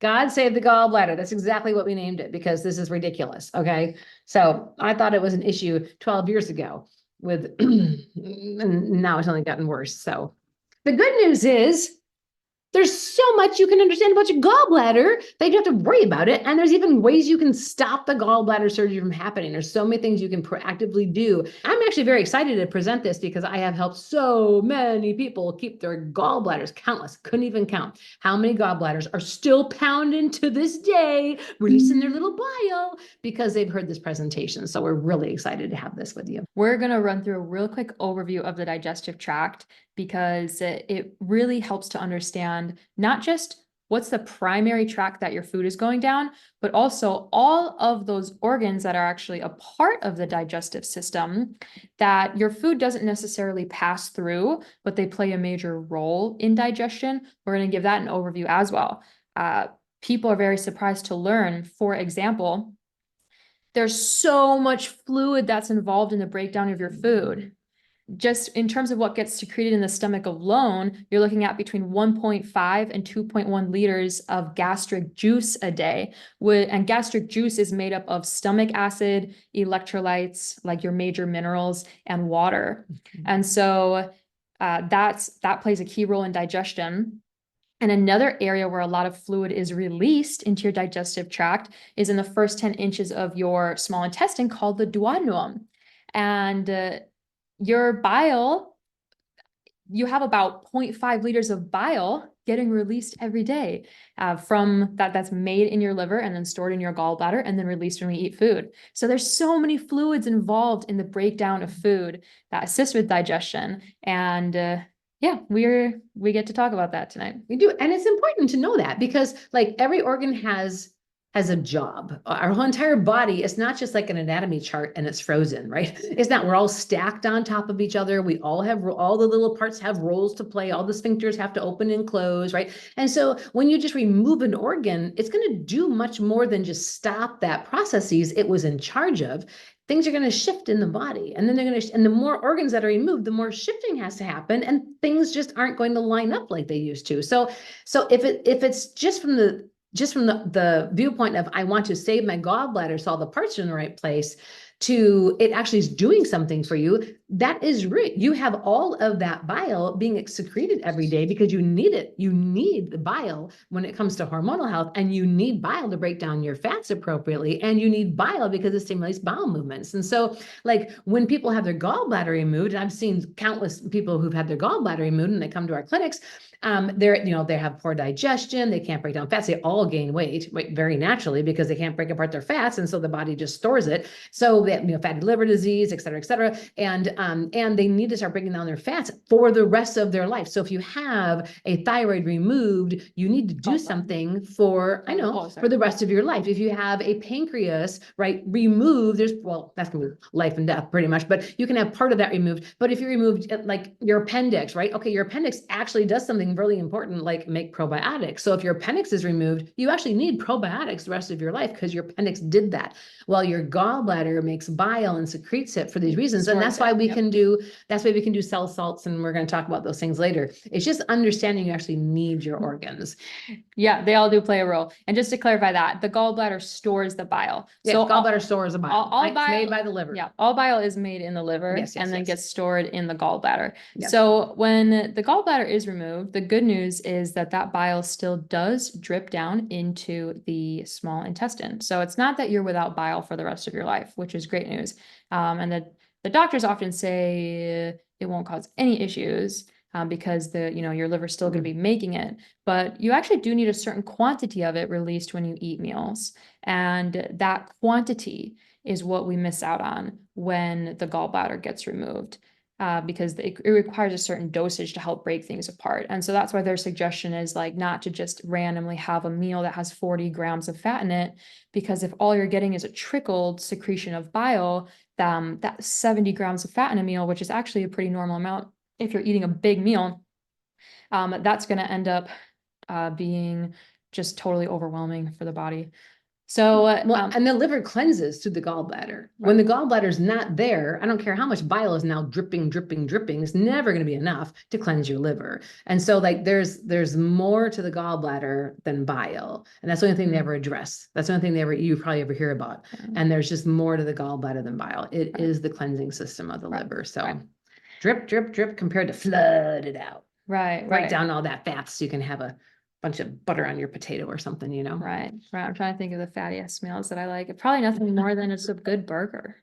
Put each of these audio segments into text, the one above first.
God save the gallbladder. That's exactly what we named it because this is ridiculous. Okay. So I thought it was an issue 12 years ago with, and now it's only gotten worse. So the good news is there's so much you can understand about your gallbladder that you don't have to worry about it. And there's even ways you can stop the gallbladder surgery from happening. There's so many things you can proactively do. I'm actually very excited to present this because I have helped so many people keep their gallbladders countless. Couldn't even count how many gallbladders are still pounding to this day, releasing their little bile because they've heard this presentation. So we're really excited to have this with you. We're going to run through a real quick overview of the digestive tract because it really helps to understand not just what's the primary tract that your food is going down, but also all of those organs that are actually a part of the digestive system that your food doesn't necessarily pass through, but they play a major role in digestion. We're going to give that an overview as well. People are very surprised to learn, for example, there's so much fluid that's involved in the breakdown of your food. Just in terms of what gets secreted in the stomach alone, you're looking at between 1.5 and 2.1 liters of gastric juice a day. And gastric juice is made up of stomach acid, electrolytes, like your major minerals, and water. And so that plays a key role in digestion. And another area where a lot of fluid is released into your digestive tract is in the first 10 inches of your small intestine called the duodenum. And your bile, you have about 0.5 liters of bile getting released every day from that's made in your liver and then stored in your gallbladder and then released when we eat food. So there's so many fluids involved in the breakdown of food that assist with digestion. And yeah, we get to talk about that tonight. We do. And it's important to know that because like every organ has a job. Our whole entire body is not just like an anatomy chart and it's frozen, right? It's not. We're all stacked on top of each other. We all have, all the little parts have roles to play. All the sphincters have to open and close, right? And so when you just remove an organ, it's going to do much more than just stop that processes it was in charge of. Things are going to shift in the body, and then they're going to, and the more organs that are removed, the more shifting has to happen, and things just aren't going to line up like they used to. So if it's just from the viewpoint of I want to save my gallbladder so all the parts are in the right place, to it actually is doing something for you, that is right. You have all of that bile being secreted every day because you need it. You need the bile when it comes to hormonal health, and you need bile to break down your fats appropriately, and you need bile because it stimulates bowel movements. And so like when people have their gallbladder removed, and I've seen countless people who've had their gallbladder removed and they come to our clinics, they have poor digestion, they can't break down fats, they all gain weight very naturally because they can't break apart their fats, and so the body just stores it. So they have fatty liver disease, et cetera, and they need to start breaking down their fats for the rest of their life. So if you have a thyroid removed, you need to do something for the rest of your life. If you have a pancreas removed, that's gonna be life and death pretty much, but you can have part of that removed. But if you removed like your appendix, right? Okay, your appendix actually does something really important, like make probiotics. So if your appendix is removed, you actually need probiotics the rest of your life because your appendix did that. Well, your gallbladder makes bile and secretes it for these reasons. And that's why we can do cell salts. And we're going to talk about those things later. It's just understanding you actually need your organs. Yeah, they all do play a role. And just to clarify that, the gallbladder stores the bile. Yes, so gallbladder stores the bile. All bile made by the liver. Yeah, all bile is made in the liver and then gets stored in the gallbladder. Yes. So when the gallbladder is removed, the good news is that bile still does drip down into the small intestine. So it's not that you're without bile for the rest of your life, which is great news. And the doctors often say it won't cause any issues because your liver's still going to be making it, but you actually do need a certain quantity of it released when you eat meals. And that quantity is what we miss out on when the gallbladder gets removed. Because it requires a certain dosage to help break things apart. And so that's why their suggestion is like not to just randomly have a meal that has 40 grams of fat in it, because if all you're getting is a trickled secretion of bile, that 70 grams of fat in a meal, which is actually a pretty normal amount if you're eating a big meal, that's going to end up being just totally overwhelming for the body. So, Well, and the liver cleanses through the gallbladder. When the gallbladder's not there, I don't care how much bile is now dripping, dripping, dripping, it's never going to be enough to cleanse your liver. And so like there's more to the gallbladder than bile. And that's the only thing they ever address. That's the only thing you probably ever hear about. And there's just more to the gallbladder than bile. It is the cleansing system of the liver. So drip, drip, drip compared to flood it out. Right down all that fat so you can have a bunch of butter on your potato or something, you know? Right. I'm trying to think of the fattiest meals that I like. Probably nothing more than just a good burger.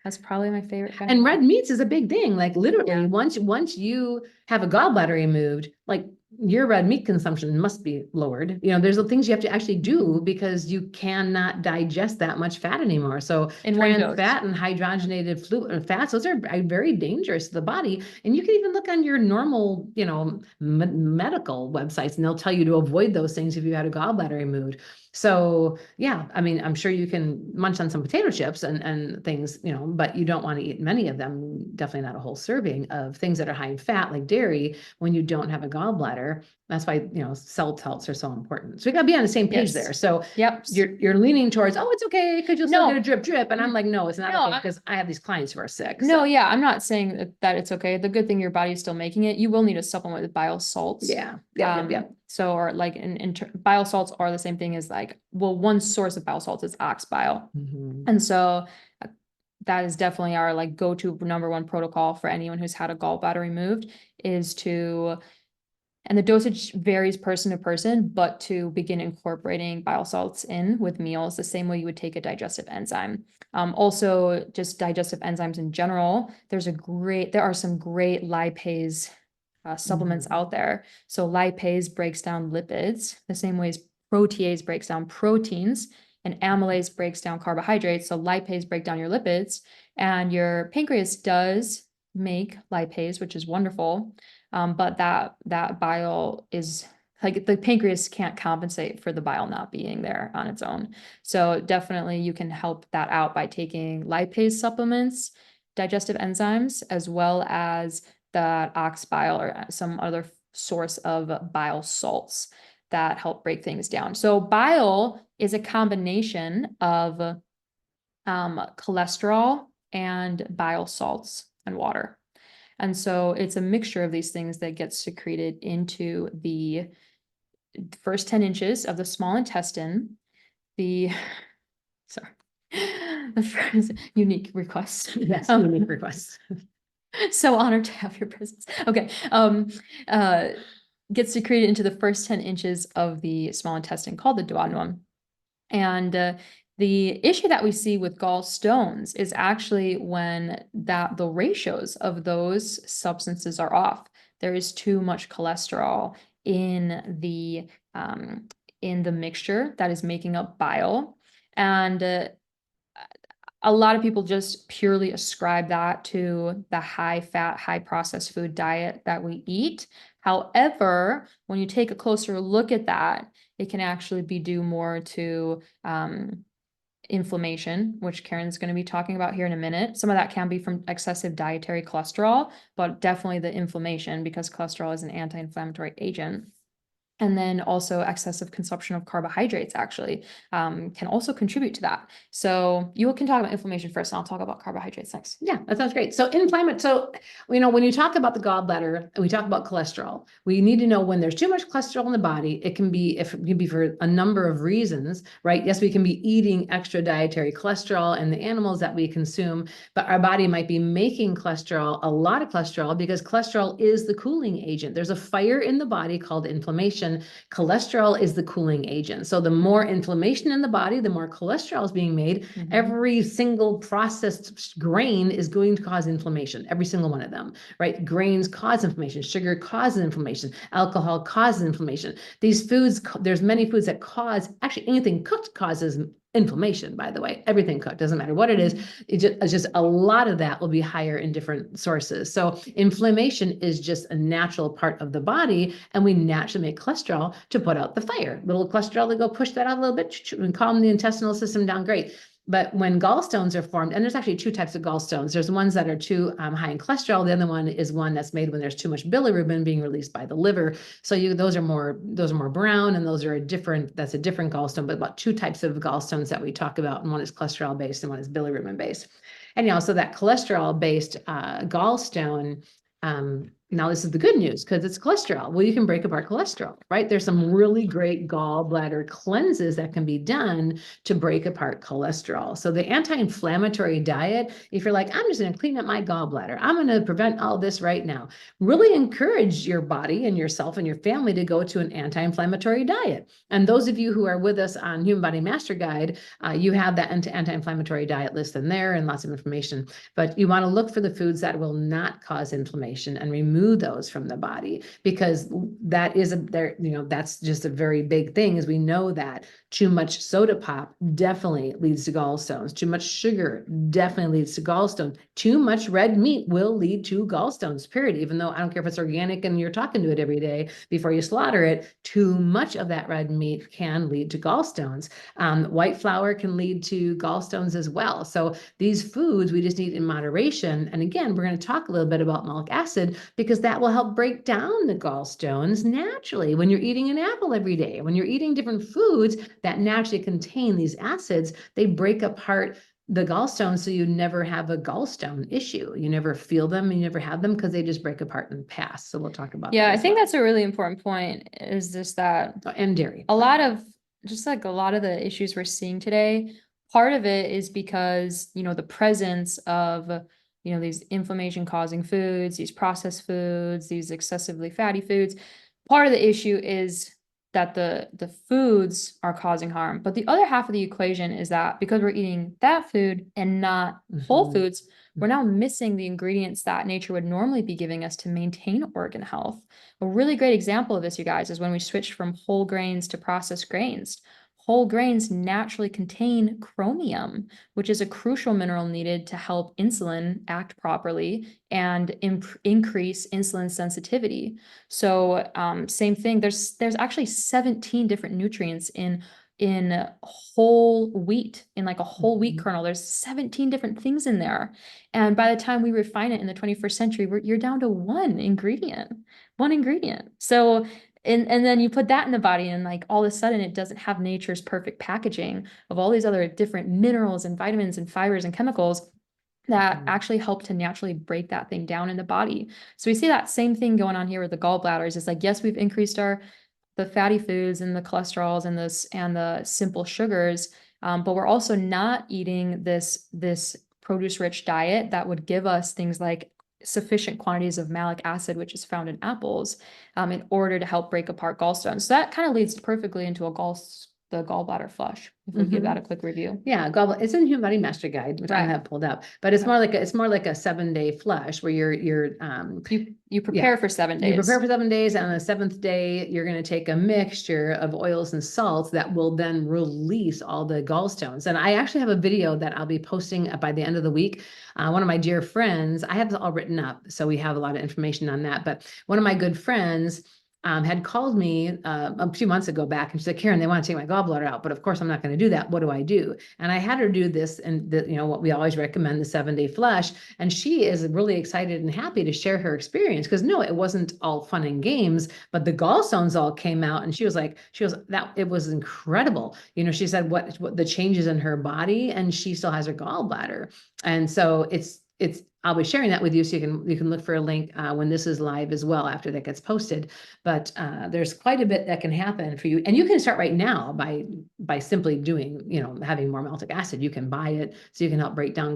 That's probably my favorite kind. And red meats is a big thing. Like literally, once you have a gallbladder removed, like your red meat consumption must be lowered. You know, there's the things you have to actually do because you cannot digest that much fat anymore. So trans fat and hydrogenated fats, those are very dangerous to the body. And you can even look on your normal, you know, medical websites, and they'll tell you to avoid those things if you had a gallbladder removed. So yeah, I mean, I'm sure you can munch on some potato chips and things, you know, but you don't want to eat many of them, definitely not a whole serving of things that are high in fat like dairy when you don't have a gallbladder. That's why, you know, cell salts are so important. So we gotta be on the same page there. So you're leaning towards, oh, it's okay, because you'll still get a drip drip. And I'm like, no, it's not okay, because I have these clients who are sick. No, yeah, I'm not saying that it's okay. The good thing your body's still making it. You will need a supplement with bile salts. Yeah. So, or like bile salts are the same thing as like, well, one source of bile salts is ox bile. And so that is definitely our like go-to number one protocol for anyone who's had a gallbladder removed is to, and the dosage varies person to person, but to begin incorporating bile salts in with meals, the same way you would take a digestive enzyme. Also just digestive enzymes in general, there are some great lipase supplements out there. So lipase breaks down lipids the same way as protease breaks down proteins, and amylase breaks down carbohydrates. So lipase break down your lipids, and your pancreas does make lipase, which is wonderful. But that bile is like the pancreas can't compensate for the bile not being there on its own. So definitely you can help that out by taking lipase supplements, digestive enzymes, as well as the ox bile or some other source of bile salts that help break things down. So bile is a combination of cholesterol and bile salts and water. And so it's a mixture of these things that gets secreted into the first 10 inches of the small intestine. The first unique request. Yes, unique request. So honored to have your presence. Okay. Gets secreted into the first 10 inches of the small intestine called the duodenum. And the issue that we see with gallstones is actually when the ratios of those substances are off. There is too much cholesterol in the mixture that is making up bile. And a lot of people just purely ascribe that to the high fat, high processed food diet that we eat. However, when you take a closer look at that, it can actually be due more to inflammation, which Karen's going to be talking about here in a minute. Some of that can be from excessive dietary cholesterol, but definitely the inflammation, because cholesterol is an anti-inflammatory agent. And then also excessive consumption of carbohydrates actually can also contribute to that. So you can talk about inflammation first, and I'll talk about carbohydrates next. Yeah, that sounds great. So so, you know, when you talk about the gallbladder and we talk about cholesterol, we need to know when there's too much cholesterol in the body, it can be for a number of reasons, right? Yes, we can be eating extra dietary cholesterol and the animals that we consume, but our body might be making cholesterol, a lot of cholesterol, because cholesterol is the cooling agent. There's a fire in the body called inflammation. Cholesterol is the cooling agent. So the more inflammation in the body, the more cholesterol is being made. Every single processed grain is going to cause inflammation. Every single one of them, right? Grains cause inflammation. Sugar causes inflammation. Alcohol causes inflammation. These foods, there's many foods that actually anything cooked causes inflammation, by the way. Everything cooked, doesn't matter what it is. It's just a lot of that will be higher in different sources. So inflammation is just a natural part of the body, and we naturally make cholesterol to put out the fire. Little cholesterol to go push that out a little bit and calm the intestinal system down. Great. But when gallstones are formed, and there's actually two types of gallstones. There's ones that are too high in cholesterol. The other one is one that's made when there's too much bilirubin being released by the liver. So those are more brown, and those are that's a different gallstone, but about two types of gallstones that we talk about. And one is cholesterol based and one is bilirubin based. And so that cholesterol based gallstone, now this is the good news because it's cholesterol. Well, you can break apart cholesterol, right? There's some really great gallbladder cleanses that can be done to break apart cholesterol. So the anti-inflammatory diet, if you're like, I'm just going to clean up my gallbladder, I'm going to prevent all this right now, really encourage your body and yourself and your family to go to an anti-inflammatory diet. And those of you who are with us on Human Body Master Guide, you have that anti-inflammatory diet list in there and lots of information. But you want to look for the foods that will not cause inflammation and remove those from the body, because that is that's just a very big thing. Is we know that too much soda pop definitely leads to gallstones. Too much sugar definitely leads to gallstones. Too much red meat will lead to gallstones, period. Even though I don't care if it's organic and you're talking to it every day before you slaughter it, too much of that red meat can lead to gallstones. White flour can lead to gallstones as well. So these foods we just need in moderation. And again, we're going to talk a little bit about malic acid, because that will help break down the gallstones naturally. When you're eating an apple every day, when you're eating different foods that naturally contain these acids, they break apart the gallstones, so you never have a gallstone issue. You never feel them, and you never have them because they just break apart in the past. So we'll talk about Yeah, that I as think well. that's a really important point, is just that And dairy. a lot of the issues we're seeing today, part of it is because, the presence of, these inflammation causing foods, these processed foods, these excessively fatty foods. Part of the issue is that the foods are causing harm. But the other half of the equation is that because we're eating that food and not whole Mhm. foods, we're now missing the ingredients that nature would normally be giving us to maintain organ health. A really great example of this, you guys, is when we switched from whole grains to processed grains. Whole grains naturally contain chromium, which is a crucial mineral needed to help insulin act properly and increase insulin sensitivity. So same thing, there's actually 17 different nutrients in whole wheat, in like a whole wheat kernel. There's 17 different things in there. And by the time we refine it in the 21st century, you're down to one ingredient. So, and then you put that in the body, and like all of a sudden it doesn't have nature's perfect packaging of all these other different minerals and vitamins and fibers and chemicals that actually help to naturally break that thing down in the body. So we see that same thing going on here with the gallbladders. It's like, yes, we've increased the fatty foods and the cholesterols and the simple sugars, but we're also not eating this produce rich diet that would give us things like sufficient quantities of malic acid, which is found in apples, in order to help break apart gallstones. So that kind of leads perfectly into the gallbladder flush, if we give that a quick review. Yeah, it's in Human Body Master Guide, which I have pulled up, but it's more like a 7-day flush where you prepare for 7 days. You prepare for 7 days, and on the 7th day, you're going to take a mixture of oils and salts that will then release all the gallstones. And I actually have a video that I'll be posting by the end of the week. One of my dear friends, I have it all written up, so we have a lot of information on that, but one of my good friends had called me a few months ago back, and she said, Karen, they want to take my gallbladder out, but of course I'm not going to do that. What do I do? And I had her do this, and what we always recommend, the 7-day flush. And she is really excited and happy to share her experience, because no, it wasn't all fun and games, but the gallstones all came out, and it was incredible. She said what the changes in her body, and she still has her gallbladder. And so I'll be sharing that with you, so you can look for a link when this is live as well, after that gets posted. But there's quite a bit that can happen for you, and you can start right now by simply doing, having more malic acid. You can buy it, so you can help break down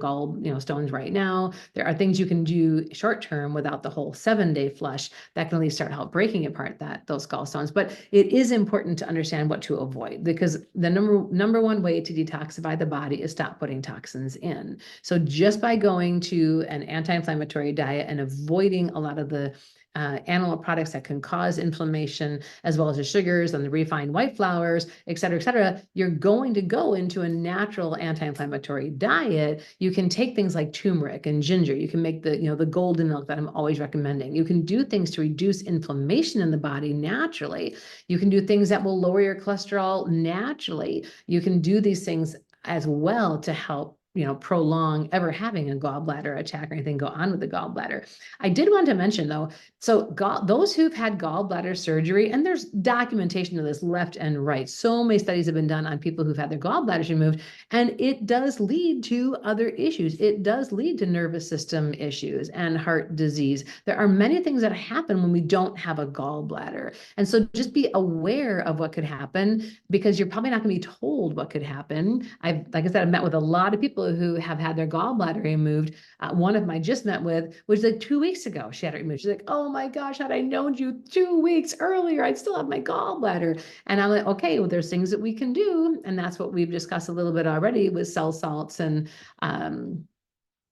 stones right now. There are things you can do short term without the whole 7-day flush that can at least start help breaking apart those gallstones. But it is important to understand what to avoid, because the number one way to detoxify the body is stop putting toxins in. So just by going to an anti-inflammatory diet and avoiding a lot of the animal products that can cause inflammation, as well as the sugars and the refined white flours, et cetera, you're going to go into a natural anti-inflammatory diet. You can take things like turmeric and ginger. You can make the golden milk that I'm always recommending. You can do things to reduce inflammation in the body naturally. You can do things that will lower your cholesterol naturally. You can do these things as well to help, prolong ever having a gallbladder attack or anything go on with the gallbladder. I did want to mention though, so those who've had gallbladder surgery, and there's documentation of this left and right. So many studies have been done on people who've had their gallbladders removed, and it does lead to other issues. It does lead to nervous system issues and heart disease. There are many things that happen when we don't have a gallbladder. And so just be aware of what could happen, because you're probably not going to be told what could happen. Like I said, I've met with a lot of people who have had their gallbladder removed. One of them I just met with was like 2 weeks ago. She had it removed. She's like, oh my gosh, had I known you 2 weeks earlier, I'd still have my gallbladder. And I'm like, okay, well, there's things that we can do. And that's what we've discussed a little bit already with cell salts and, and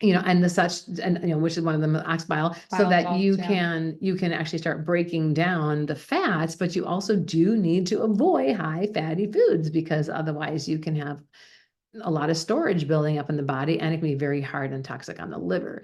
the such, and, which is one of them, ox bile, so that salts, you yeah. can actually start breaking down the fats, but you also do need to avoid high fatty foods, because otherwise you can have a lot of storage building up in the body, and it can be very hard and toxic on the liver,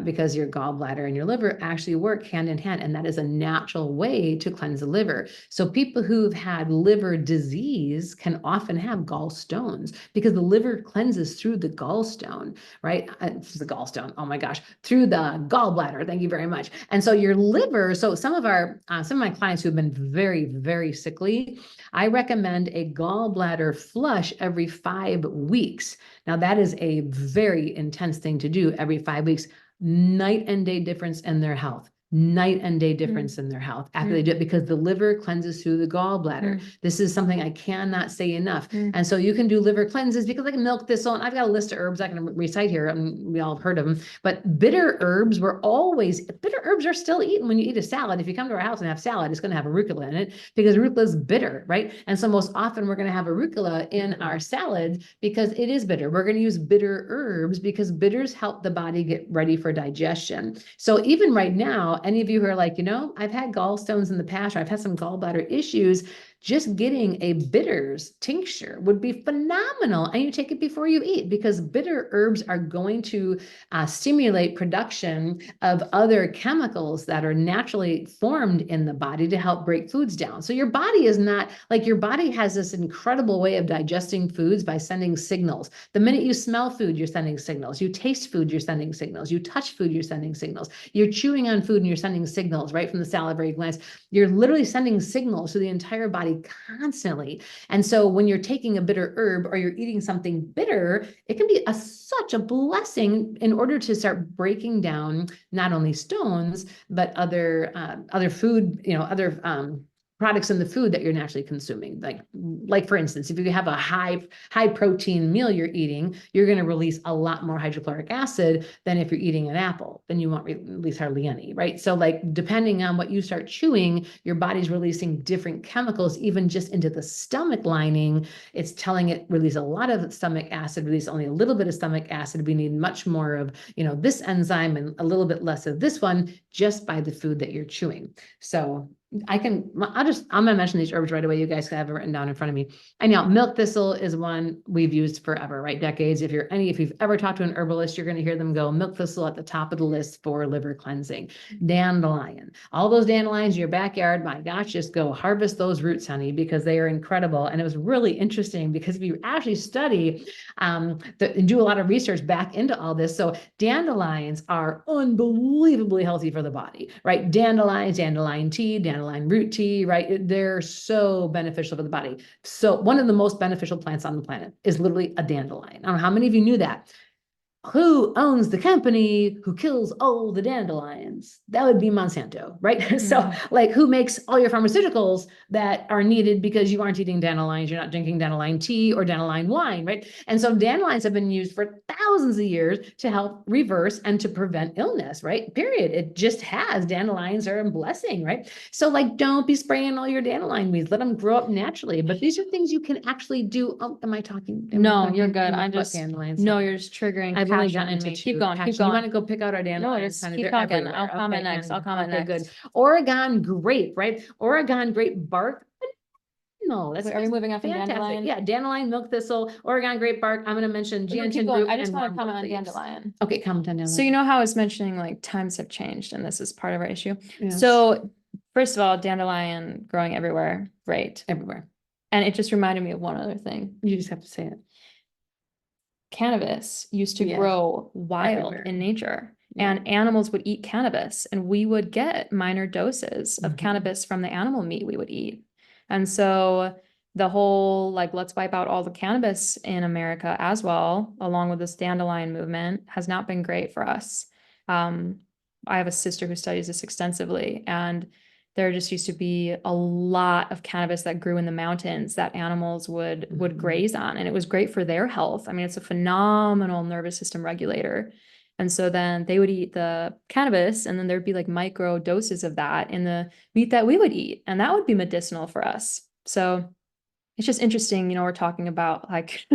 because your gallbladder and your liver actually work hand in hand, and that is a natural way to cleanse the liver. So people who've had liver disease can often have gallstones, because the liver cleanses through the gallstone, right? The gallstone, oh my gosh, through the gallbladder. Thank you very much. And so your liver, so some of my clients who've been very, very sickly, I recommend a gallbladder flush every 5 weeks. Now, that is a very intense thing to do every 5 weeks. Night and day difference in their health. Night and day difference in their health after they do it, because the liver cleanses through the gallbladder. This is something I cannot say enough. And so you can do liver cleanses, because I can milk thistle, and I've got a list of herbs I can recite here, and we all have heard of them. But bitter herbs bitter herbs are still eaten when you eat a salad. If you come to our house and have salad, it's going to have arugula in it, because arugula is bitter, right? And so most often we're going to have arugula in our salad because it is bitter. We're going to use bitter herbs because bitters help the body get ready for digestion. So even right now, any of you who are like, I've had gallstones in the past, or I've had some gallbladder issues, just getting a bitters tincture would be phenomenal. And you take it before you eat, because bitter herbs are going to stimulate production of other chemicals that are naturally formed in the body to help break foods down. So your body is not like, your body has this incredible way of digesting foods by sending signals. The minute you smell food, you're sending signals. You taste food, you're sending signals. You touch food, you're sending signals. You're chewing on food and you're sending signals right from the salivary glands. You're literally sending signals to the entire body constantly. And so when you're taking a bitter herb or you're eating something bitter, it can be such a blessing in order to start breaking down not only stones, but other food, other products in the food that you're naturally consuming. Like for instance, if you have a high protein meal you're eating, you're going to release a lot more hydrochloric acid than if you're eating an apple. Then you won't release hardly any, right? So like, depending on what you start chewing, your body's releasing different chemicals, even just into the stomach lining. It's telling it release a lot of stomach acid, release only a little bit of stomach acid. We need much more of, this enzyme and a little bit less of this one, just by the food that you're chewing. So I'm gonna mention these herbs right away. You guys have it written down in front of me. And now milk thistle is one we've used forever, right? Decades. If you've ever talked to an herbalist, you're going to hear them go milk thistle at the top of the list for liver cleansing. Dandelion, all those dandelions in your backyard, my gosh, just go harvest those roots, honey, because they are incredible. And it was really interesting because if you actually study and do a lot of research back into all this, so dandelions are unbelievably healthy for the body, right? Dandelions, dandelion tea, dandelion root tea, right? They're so beneficial for the body. So one of the most beneficial plants on the planet is literally a dandelion. I don't know how many of you knew that. Who owns the company who kills all the dandelions? That would be Monsanto, right? So like, who makes all your pharmaceuticals that are needed because you aren't eating dandelions, you're not drinking dandelion tea or dandelion wine, right? And so dandelions have been used for thousands of years to help reverse and to prevent illness, right? Period. It just has. Dandelions are a blessing, right? So like, don't be spraying all your dandelion weeds. Let them grow up naturally. But these are things you can actually do. Oh, am I talking? No, you're good. Dandelions. No, you're just triggering. I've only gotten into Keep two. going. Passion. Keep going. You want to go pick out our dandelions? No, just honey? keep They're talking. everywhere. I'll comment Okay, next. I'll comment next. Good. Oregon grape, right? Oregon grape bark. No, that's Wait, are we moving on from fantastic. dandelion? Yeah, dandelion, milk thistle, Oregon grape bark. I'm going to mention No, keep geantin going. root I just and want to wormwood comment on leaves. dandelion. Okay, comment on dandelion. So you know how I was mentioning like times have changed and this is part of our issue. Yes. So first of all, dandelion growing everywhere, right? Everywhere. And it just reminded me of one other thing. You just have to say it. cannabis used to Yes. grow wild Everywhere. in nature. Yeah. And animals would eat cannabis, and we would get minor doses of Mhm. cannabis from the animal meat we would eat. And so the whole like let's wipe out all the cannabis in America as well, along with this dandelion movement, has not been great for us. I have a sister who studies this extensively, and there just used to be a lot of cannabis that grew in the mountains that animals would Mhm. graze on, and it was great for their health. I mean, it's a phenomenal nervous system regulator. And so then they would eat the cannabis, and then there'd be like micro doses of that in the meat that we would eat, and that would be medicinal for us. So it's just interesting, we're talking about like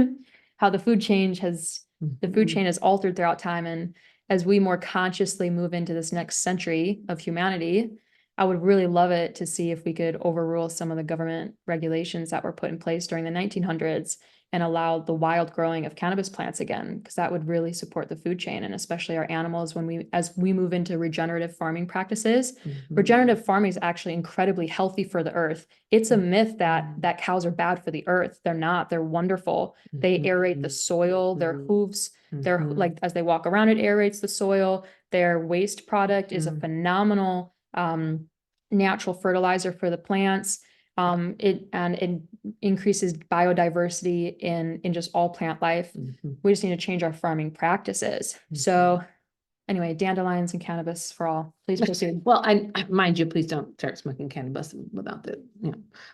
how the food chain Mhm. has altered throughout time. And as we more consciously move into this next century of humanity, I would really love it to see if we could overrule some of the government regulations that were put in place during the 1900s and allow the wild growing of cannabis plants again, because that would really support the food chain and especially our animals as we move into regenerative farming practices. Mhm. Regenerative farming is actually incredibly healthy for the earth. It's a myth that cows are bad for the earth. They're not. They're wonderful. They aerate the soil, their hooves, their like as they walk around, it aerates the soil. Their waste product is a phenomenal natural fertilizer for the plants. It increases biodiversity in just all plant life. Mhm. We just need to change our farming practices. So anyway, dandelions and cannabis for all. Please proceed. Well, mind you, please don't start smoking cannabis without the,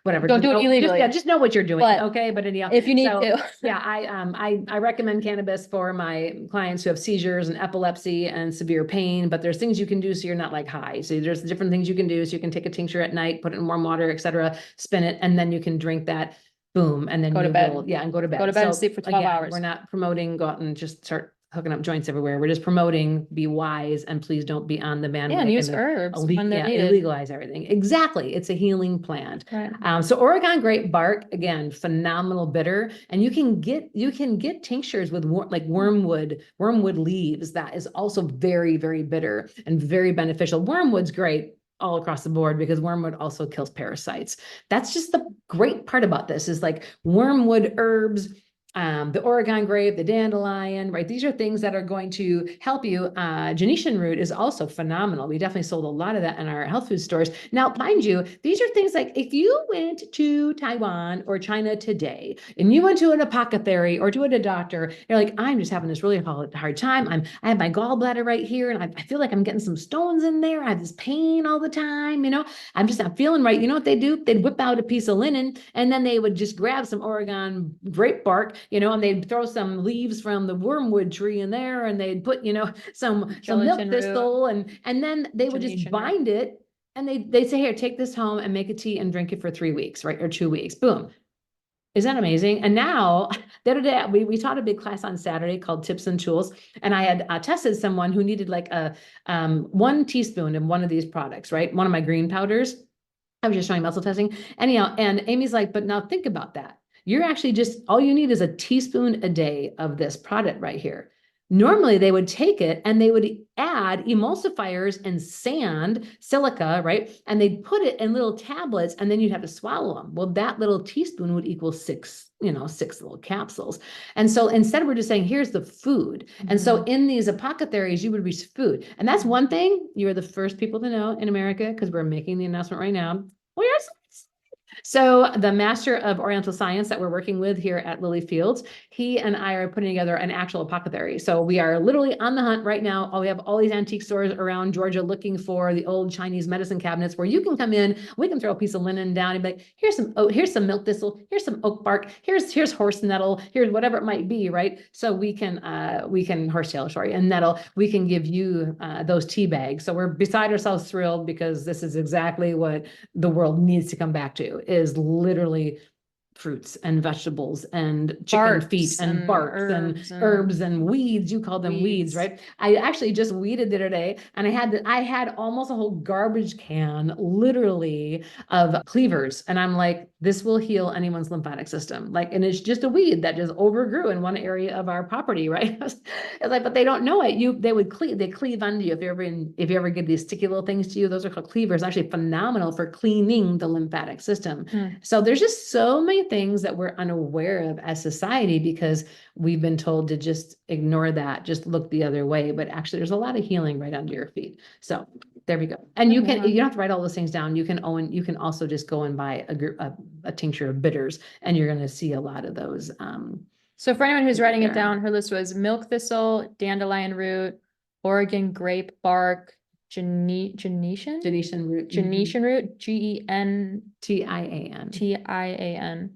whatever. Don't do it illegally. Just know what you're doing, But okay? But anyhow, if you need so, to. yeah, I recommend cannabis for my clients who have seizures and epilepsy and severe pain, but there's things you can do so you're not like high. So there's different things you can do. So you can take a tincture at night, put it in warm water, etc., spin it, and then you can drink that. Boom, and then Go to you bed. will, and go to bed. Go to bed and So, sleep for 12 again, hours. we're not promoting go out and just start hooking up joints everywhere. We're just promoting, be wise, and please don't be on the bandwagon. And use herbs when they're needed. Illegalize everything. Exactly. It's a healing plant. Right. So Oregon grape bark, again, phenomenal bitter. And you can get tinctures with like wormwood leaves. That is also very, very bitter and very beneficial. Wormwood's great all across the board because wormwood also kills parasites. That's just the great part about this is like wormwood herbs, the Oregon grape, the dandelion, right? These are things that are going to help you. Genetian root is also phenomenal. We definitely sold a lot of that in our health food stores. Now, mind you, these are things like if you went to Taiwan or China today and you went to an apothecary or to a doctor, you're like, I'm just having this really hard time. I have my gallbladder right here and I feel like I'm getting some stones in there. I have this pain all the time, I'm just not feeling right. You know what they do? They'd whip out a piece of linen and then they would just grab some Oregon grape bark, and they'd throw some leaves from the wormwood tree in there and they'd put, some milk Gelatin root. thistle and then they would just Genetian root. bind it and they'd say, here, take this home and make a tea and drink it for 3 weeks, right? Or 2 weeks. Boom. Isn't that amazing? And now the other day we taught a big class on Saturday called Tips and Tools. And I had tested someone who needed like a 1 teaspoon of one of these products, right? One of my green powders. I was just showing muscle testing. Anyhow, and Amy's like, but now think about that. You're actually all you need is a teaspoon a day of this product right here. Normally they would take it and they would add emulsifiers and sand, silica, right? And they'd put it in little tablets and then you'd have to swallow them. Well, that little teaspoon would equal 6 little capsules. And so instead we're just saying, here's the food. And so in these apothecaries, you would reach food. And that's one thing you're the first people to know in America, because we're making the announcement right now. We are so the master of Oriental Science that we're working with here at Lily Fields, he and I are putting together an actual apothecary. So we are literally on the hunt right now. We have all these antique stores around Georgia looking for the old Chinese medicine cabinets where you can come in, we can throw a piece of linen down and be like, here's some milk thistle, here's some oak bark, here's horse nettle, here's whatever it might be, right? So we can horsetail, sorry, and nettle, we can give you those tea bags. So we're beside ourselves thrilled because this is exactly what the world needs to come back to. Is literally fruits and vegetables and chicken feet and barks and herbs and weeds. You call them weeds, right? I actually just weeded the other day and I had almost a whole garbage can literally of cleavers. And I'm like, this will heal anyone's lymphatic system. Like, and it's just a weed that just overgrew in one area of our property, right? It's like, but they don't know it. They cleave onto you. If you ever get these sticky little things to you, those are called cleavers. Actually phenomenal for cleaning the lymphatic system. So there's just so many things that we're unaware of as society because we've been told to just ignore that, just look the other way. But actually, there's a lot of healing right under your feet. So there we go. And you Yeah. don't have to write all those things down. You can also just go and buy a tincture of bitters, and you're going to see a lot of those. So for anyone who's Right writing it there. down, her list was milk thistle, dandelion root, Oregon grape bark, Genetian Genetian root. Genetian root, GENTIAN, TIAN.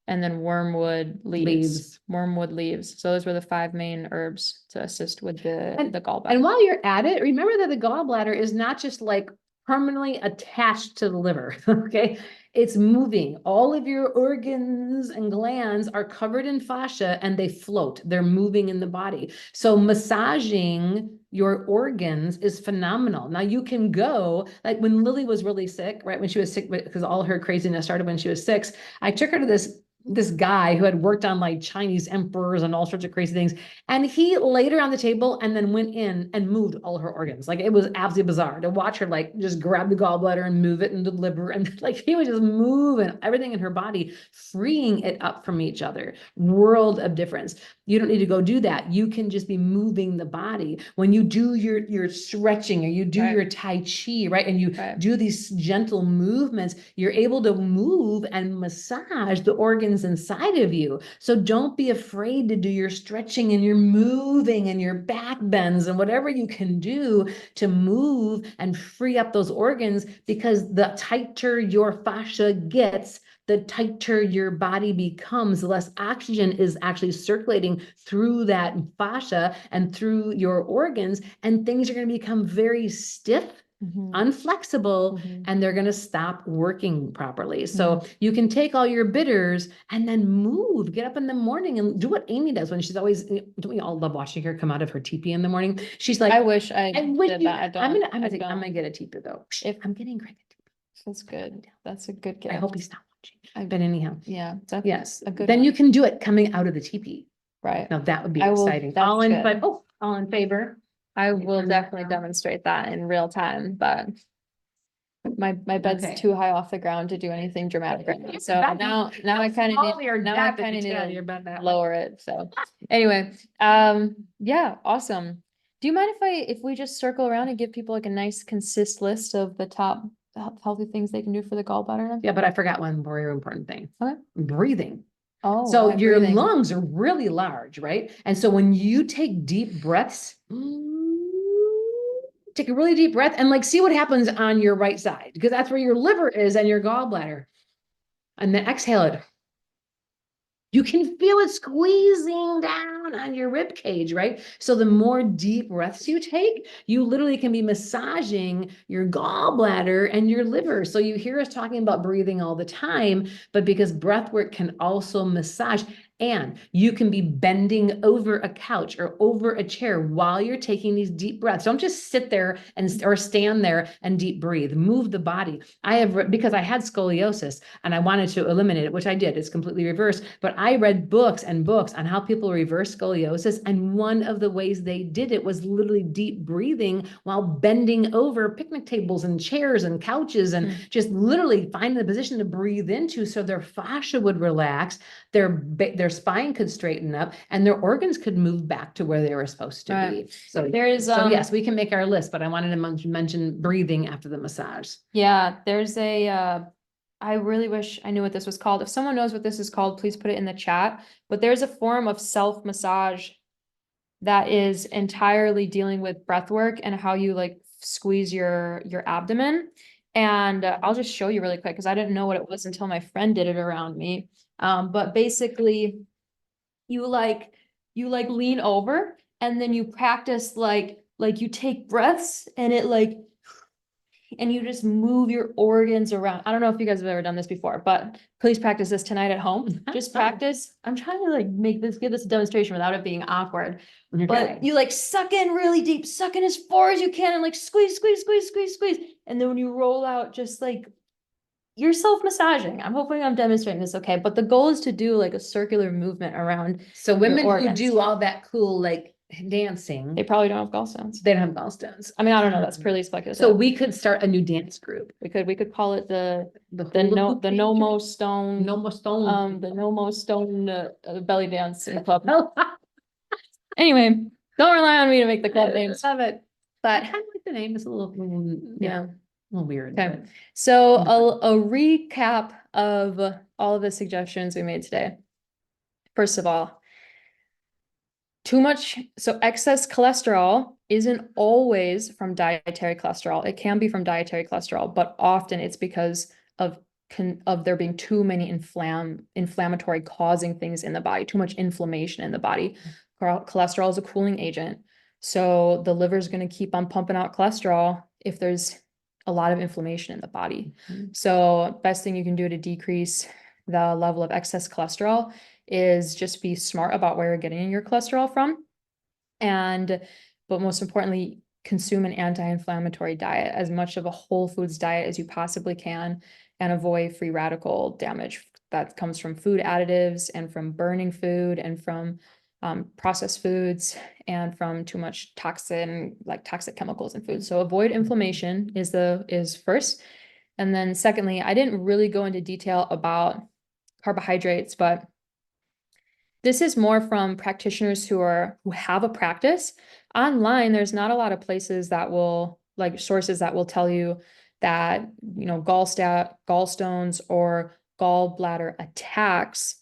and then wormwood leaves. Leaves. Wormwood leaves. So those were the 5 main herbs to assist with the gallbladder. And while you're at it, remember that the gallbladder is not just like permanently attached to the liver, okay? It's moving. All of your organs and glands are covered in fascia and they float. They're moving in the body. So massaging your organs is phenomenal. Now you can go, like when Lily was really sick, right? When she was sick, because all her craziness started when she was 6, I took her to this guy who had worked on like Chinese emperors and all sorts of crazy things. And he laid her on the table and then went in and moved all her organs. Like it was absolutely bizarre to watch her like just grab the gallbladder and move it into the liver. And like he was just moving everything in her body, freeing it up from each other. World of difference. You don't need to go do that. You can just be moving the body. When you do your stretching or you do Right. your Tai Chi, right? And you Right. do these gentle movements, you're able to move and massage the organs inside of you. So don't be afraid to do your stretching and your moving and your back bends and whatever you can do to move and free up those organs, because the tighter your fascia gets, the tighter your body becomes, the less oxygen is actually circulating through that fascia and through your organs, and things are going to become very stiff, unflexible, and they're going to stop working properly. So you can take all your bitters and then move, get up in the morning and do what Amy does when she's always, don't we all love watching her come out of her teepee in the morning? She's like, I wish I wish did you, that. I I'm don't. gonna get a teepee though. If- I'm getting Greg a teepee. That's good. That's a good gift. I hope he's not watching. But anyhow, Yeah, that's yes, a good then one. you can do it coming out of the teepee. Right. Now that would be I will- exciting. that's All in, good. but all in favor? I will turn that definitely down. demonstrate that in real time, but my bed's Okay. too high off the ground to do anything dramatic right now. So That- now I kind of All your need, now I dad kind of didn't tell you need about to that. lower it. So anyway, yeah, awesome. Do you mind if we just circle around and give people like a nice consist list of the top healthy things they can do for the gallbladder? Yeah, but I forgot one very important thing. Okay. Breathing. Oh, So right, your breathing. lungs are really large, right? And so when you take deep breaths, take a really deep breath and like see what happens on your right side, because that's where your liver is and your gallbladder. And then exhale it. You can feel it squeezing down on your rib cage, right? So the more deep breaths you take, you literally can be massaging your gallbladder and your liver. So you hear us talking about breathing all the time, but because breath work can also massage, and you can be bending over a couch or over a chair while you're taking these deep breaths. Don't just sit there or stand there and deep breathe. Move the body. Because I had scoliosis and I wanted to eliminate it, which I did. It's completely reversed. But I read books and books on how people reverse scoliosis. And one of the ways they did it was literally deep breathing while bending over picnic tables and chairs and couches and just literally finding the position to breathe into so their fascia would relax, their spine could straighten up, and their organs could move back to where they were supposed to be. So there is, so yes, we can make our list, but I wanted to mention breathing after the massage. Yeah, there's I really wish I knew what this was called. If someone knows what this is called, please put it in the chat. But there's a form of self-massage that is entirely dealing with breath work and how you like squeeze your abdomen. And I'll just show you really quick because I didn't know what it was until my friend did it around me. But basically you lean over and then you practice like you take breaths and it and you just move your organs around. I don't know if you guys have ever done this before, but please practice this tonight at home. Just practice. I'm trying to like give this a demonstration without it being awkward. Okay. But you like suck in really deep, suck in as far as you can and like squeeze. And then when you roll out, just like you're self-massaging. I'm hoping I'm demonstrating this okay, but the goal is to do like a circular movement around. So women who organs. do all that cool, like dancing. They probably don't have gallstones. They don't have gallstones. I mean, I don't know, that's purely speculative. So we could start a new dance group. We could call it the hula hoop danger? Nomo Stone, No more stone. the Nomo Stone, belly dance club. Anyway, don't rely on me to make the club names. Love it. I But kind of like the name. It's a little, yeah. a little weird. Okay. but- So a recap of all of the suggestions we made today. First of all, excess cholesterol isn't always from dietary cholesterol. It can be from dietary cholesterol, but often it's because of there being too many inflammatory causing things in the body, too much inflammation in the body. Cholesterol is a cooling agent. So the liver is going to keep on pumping out cholesterol if there's a lot of inflammation in the body. So best thing you can do to decrease the level of excess cholesterol is just be smart about where you're getting your cholesterol from. But most importantly, consume an anti-inflammatory diet, as much of a whole foods diet as you possibly can, and avoid free radical damage that comes from food additives and from burning food and from processed foods and from too much toxic chemicals in food. So avoid inflammation is first. And then secondly, I didn't really go into detail about carbohydrates, but this is more from practitioners who have a practice. Online, there's not a lot of places that will, like sources that will tell you that, gallstones or gallbladder attacks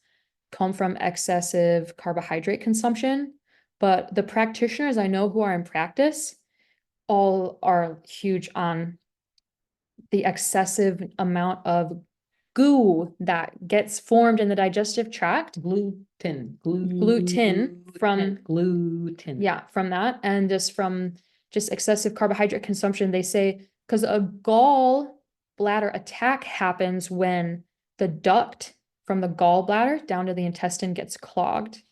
come from excessive carbohydrate consumption. But the practitioners I know who are in practice all are huge on the excessive amount of goo that gets formed in the digestive tract. Gluten from gluten. Yeah, from that, and from excessive carbohydrate consumption. They say because a gallbladder attack happens when the duct from the gallbladder down to the intestine gets clogged,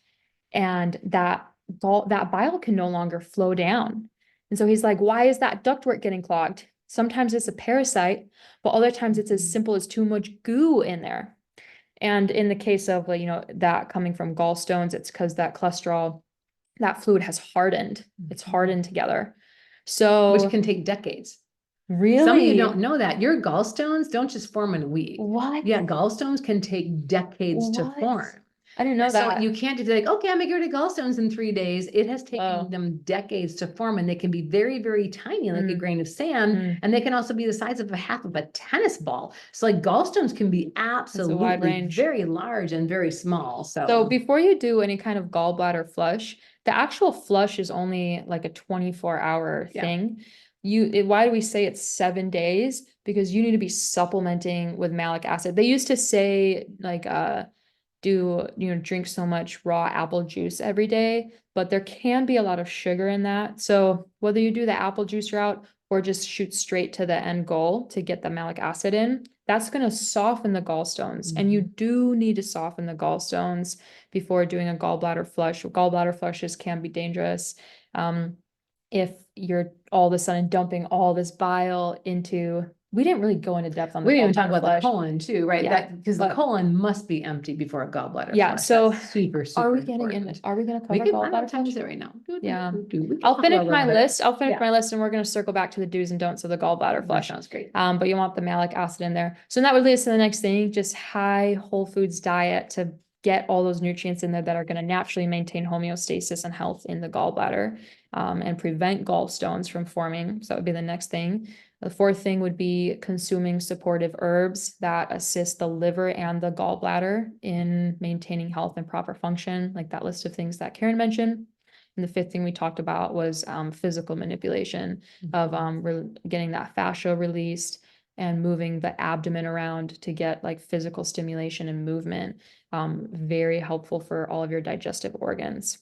and that bile can no longer flow down. And so he's like, why is that ductwork getting clogged? Sometimes it's a parasite, but other times it's as simple as too much goo in there. And in the case of, that coming from gallstones, it's because that cholesterol, that fluid has hardened. It's hardened together. So, which can take decades. Really? Some of you don't know that. Your gallstones don't just form in a week. What? Yeah, gallstones can take decades to form. I didn't know that. So you can't just be like, okay, I'm gonna get rid of gallstones in 3 days. It has taken them decades to form, and they can be very, very tiny, like a grain of sand. And they can also be the size of half of a tennis ball. So like gallstones can be absolutely very large and very small. So before you do any kind of gallbladder flush, the actual flush is only like a 24-hour thing. Why do we say it's 7 days? Because you need to be supplementing with malic acid. They used to say like, drink so much raw apple juice every day, but there can be a lot of sugar in that. So whether you do the apple juice route or just shoot straight to the end goal to get the malic acid in, that's going to soften the gallstones. And you do need to soften the gallstones before doing a gallbladder flush. Gallbladder flushes can be dangerous. If you're all of a sudden dumping all this bile into, we didn't really go into depth on the we didn't even talk gallbladder about the flush. colon too, right? Yeah, Because the colon must be empty before a gallbladder Yeah, flush. so That's super Are we important. getting in? Are we going to We cover can, I don't gallbladder have time to flush? say right now. Yeah. We can I'll talk finish about my it. list. I'll finish Yeah. my list, and we're going to circle back to the do's and don'ts of the gallbladder That flush. sounds great. But you want the malic acid in there. So that would lead us to the next thing, just high whole foods diet to get all those nutrients in there that are going to naturally maintain homeostasis and health in the gallbladder, and prevent gallstones from forming. So that would be the next thing. The fourth thing would be consuming supportive herbs that assist the liver and the gallbladder in maintaining health and proper function, like that list of things that Karen mentioned. And the fifth thing we talked about was physical manipulation of getting that fascia released and moving the abdomen around to get like physical stimulation and movement. Very helpful for all of your digestive organs.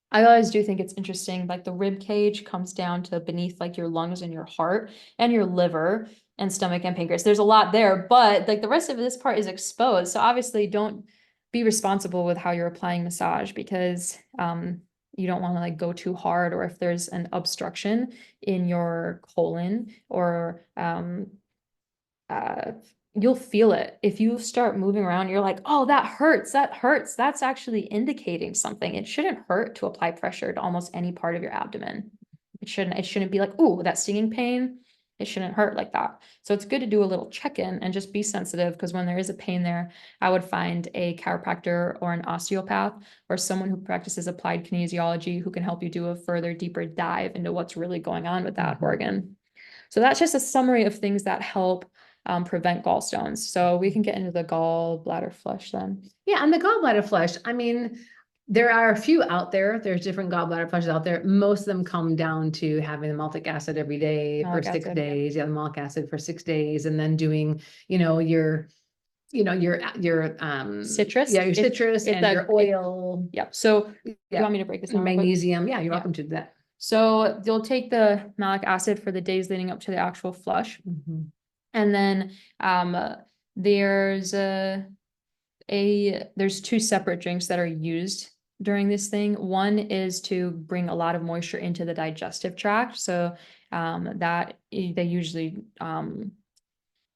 I always do think it's interesting, like the rib cage comes down to beneath like your lungs and your heart and your liver and stomach and pancreas. There's a lot there, but like the rest of this part is exposed. So obviously don't be responsible with how you're applying massage, because you don't want to like go too hard, or if there's an obstruction in your colon or you'll feel it. If you start moving around, you're like, oh, that hurts. That hurts. That's actually indicating something. It shouldn't hurt to apply pressure to almost any part of your abdomen. It shouldn't be like, oh, that stinging pain. It shouldn't hurt like that. So it's good to do a little check-in and just be sensitive, because when there is a pain there, I would find a chiropractor or an osteopath or someone who practices applied kinesiology who can help you do a further deeper dive into what's really going on with that organ. So that's just a summary of things that help prevent gallstones. So we can get into the gallbladder flush then. Yeah, and the gallbladder flush, I mean, there are a few out there. There's different gallbladder flushes out there. Most of them come down to having the malic acid every day for Malic 6 acid. days. Yeah, the malic acid for 6 days, and then doing, your Citrus. Yeah, your citrus and your oil. Yep. So do you Yeah. want me to break this down real quick? Magnesium. Yeah, you're Yeah. welcome to do that. So you'll take the malic acid for the days leading up to the actual flush. Mhm. And then there's there's 2 separate drinks that are used during this thing. One is to bring a lot of moisture into the digestive tract. So that they usually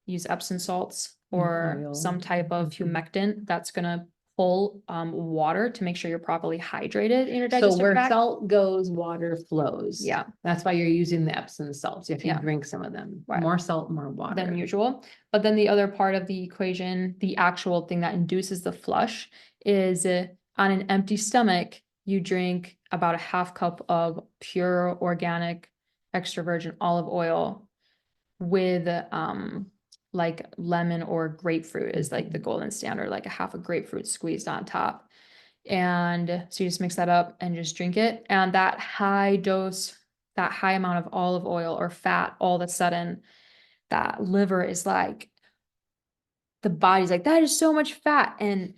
use Epsom salts or Oil. some type of Mhm. humectant that's gonna pull water to make sure you're properly hydrated in your So digestive where tract. salt goes, water flows. Yeah. That's why you're using the Epsom salts. If you Yeah. drink some of them, Right. more salt, more water. Than usual. But then the other part of the equation, the actual thing that induces the flush, is on an empty stomach, you drink about a half cup of pure organic extra virgin olive oil with like lemon or grapefruit is like the golden standard, like a half a grapefruit squeezed on top. And so you just mix that up and just drink it. And that high dose, that high amount of olive oil or fat, all of a sudden, that liver is like, the body's like, that is so much fat. And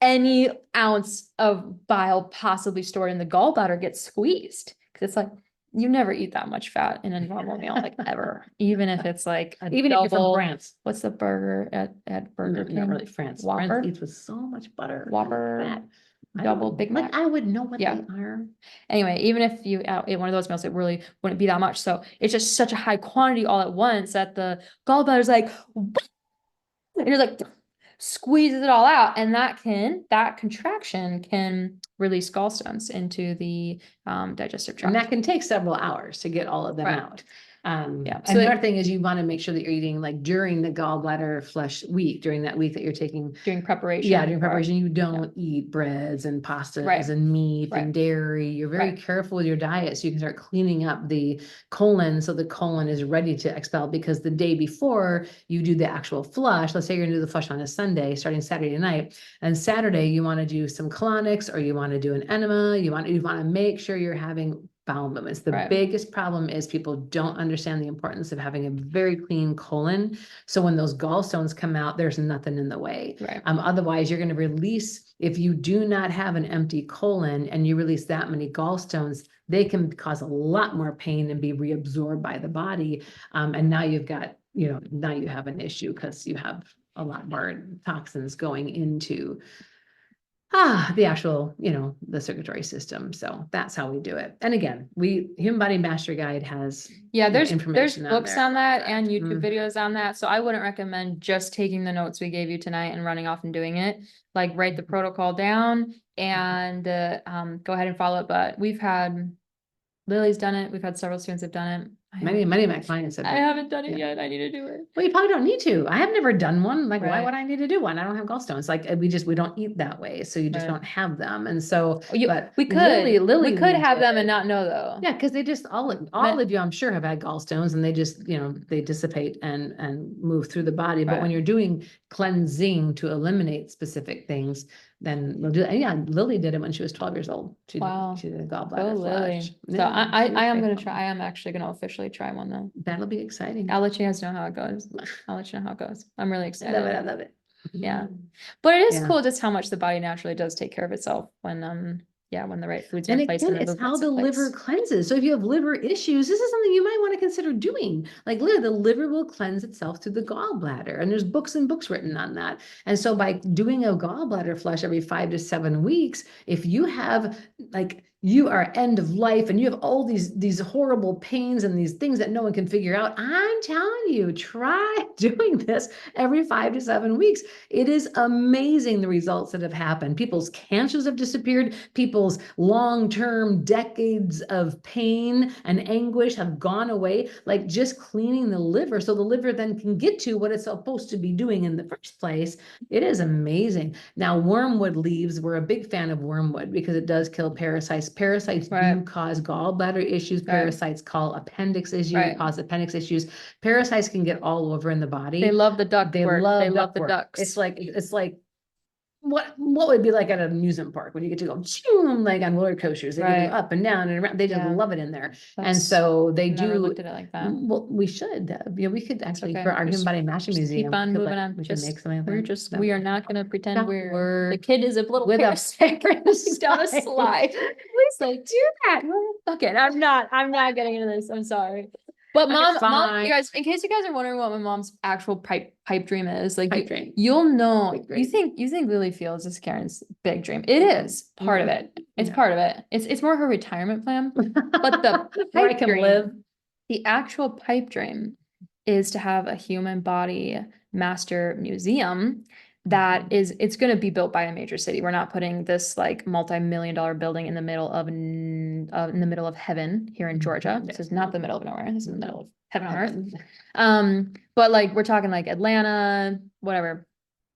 any ounce of bile possibly stored in the gallbladder gets squeezed. Cause it's like, you never eat that much fat in a normal meal, like ever. Even if it's like Even if you're from double, France. what's the burger at Burger King? Not really France. Whopper? France eats with so much butter. and Whopper, fat. I double don't- Big like, Mac. I would know what Yeah. they are. Anyway, even if you ate one of those meals, it really wouldn't be that much. So it's just such a high quantity all at once that the gallbladder's like, "What?" And you're like, squeezes it all out. And that contraction can release gallstones into the digestive And tract. that can take several hours to get all of them Right. out. Yeah. And So the other thing is you want to make sure that you're eating like during the gallbladder flush week, during that week that you're taking. during preparation. Yeah, during for- preparation, you don't eat breads and pastas Right. and meat Right. and dairy. You're very Right. careful with your diet so you can start cleaning up the colon so the colon is ready to expel, because the day before you do the actual flush, let's say you're gonna do the flush on a Sunday, starting Saturday night, and Saturday you want to do some colonics or you want to do an enema, you want to make sure you're having bowel movements. The Right. biggest problem is people don't understand the importance of having a very clean colon. So when those gallstones come out, there's nothing in the way. Right. Otherwise, you're going to release, if you do not have an empty colon and you release that many gallstones, they can cause a lot more pain and be reabsorbed by the body. And now you've got, now you have an issue because you have a lot more toxins going into the actual, the circulatory system. So that's how we do it. And again, Human Body Master Guide has, Yeah, there's information on books there on that about and that. YouTube videos on that. So I wouldn't recommend just taking the notes we gave you tonight and running off and doing it. Like write the protocol down and go ahead and follow it. But Lily's done it. We've had several students have done it. Many of my clients have. I haven't done it Yeah. yet. I need to do it. Well, you probably don't need to. I have never done one. Like, why Right. would I need to do one? I don't have gallstones. Like, we don't eat that way. So you just Right. don't have them. And so, but We could Lily have needs them it. and not know though. Yeah, because they just all of you, I'm sure, have had gallstones, and they just, they dissipate and move through the body. But Right. when you're doing cleansing to eliminate specific things, then we'll do. And yeah, Lily did it when she was 12 years old. Wow. She did a Go gallbladder Lily. flush. So Yeah, I she was am very gonna fun. try. I am actually gonna officially try one though. That'll be exciting. I'll let you guys know how it goes. I'll let you know how it goes. I'm really I excited. love it. I love it. Yeah. But it is Yeah. cool just how much the body naturally does take care of itself when when the right foods are And in place. again, and it's how movement's the in place. liver cleanses. So if you have liver issues, this is something you might want to consider doing. Like literally, the liver will cleanse itself through the gallbladder. And there's books and books written on that. And so by doing a gallbladder flush every 5 to 7 weeks, if you have like you are end of life and you have all these horrible pains and these things that no one can figure out. I'm telling you, try doing this every 5 to 7 weeks. It is amazing the results that have happened. People's cancers have disappeared. People's long-term decades of pain and anguish have gone away, like just cleaning the liver so the liver then can get to what it's supposed to be doing in the first place. It is amazing. Now, wormwood leaves, we're a big fan of wormwood because it does kill parasites. Parasites do cause gallbladder issues. Parasites cause appendix issues. Parasites can get all over in the body. They love the duct They work. love They love duct the work. ducks. It's like what would be like at an amusement park when you get to go like on roller coasters, they get to go up and down and around. They just love it in there. And so they never do looked at it like that. well, we should, we could actually for our human body mashing museum. Keep on moving on. We can make something. We are not going to pretend we're the kid is a little with a parasite down a slide. Please like do that. Okay, I'm not getting into this. I'm sorry. But mom, you guys, in case you guys are wondering what my mom's actual pipe dream is, like you'll know, you think Lily feels this Karen's big dream. It is part of it. It's part of it. It's more her retirement plan. But the where I can live. The actual pipe dream is to have a human body master museum that it's going to be built by a major city. We're not putting this like multi-million-dollar building in the middle of heaven here in Georgia. This is not the middle of nowhere. This is the middle of heaven on earth. But like we're talking like Atlanta, whatever.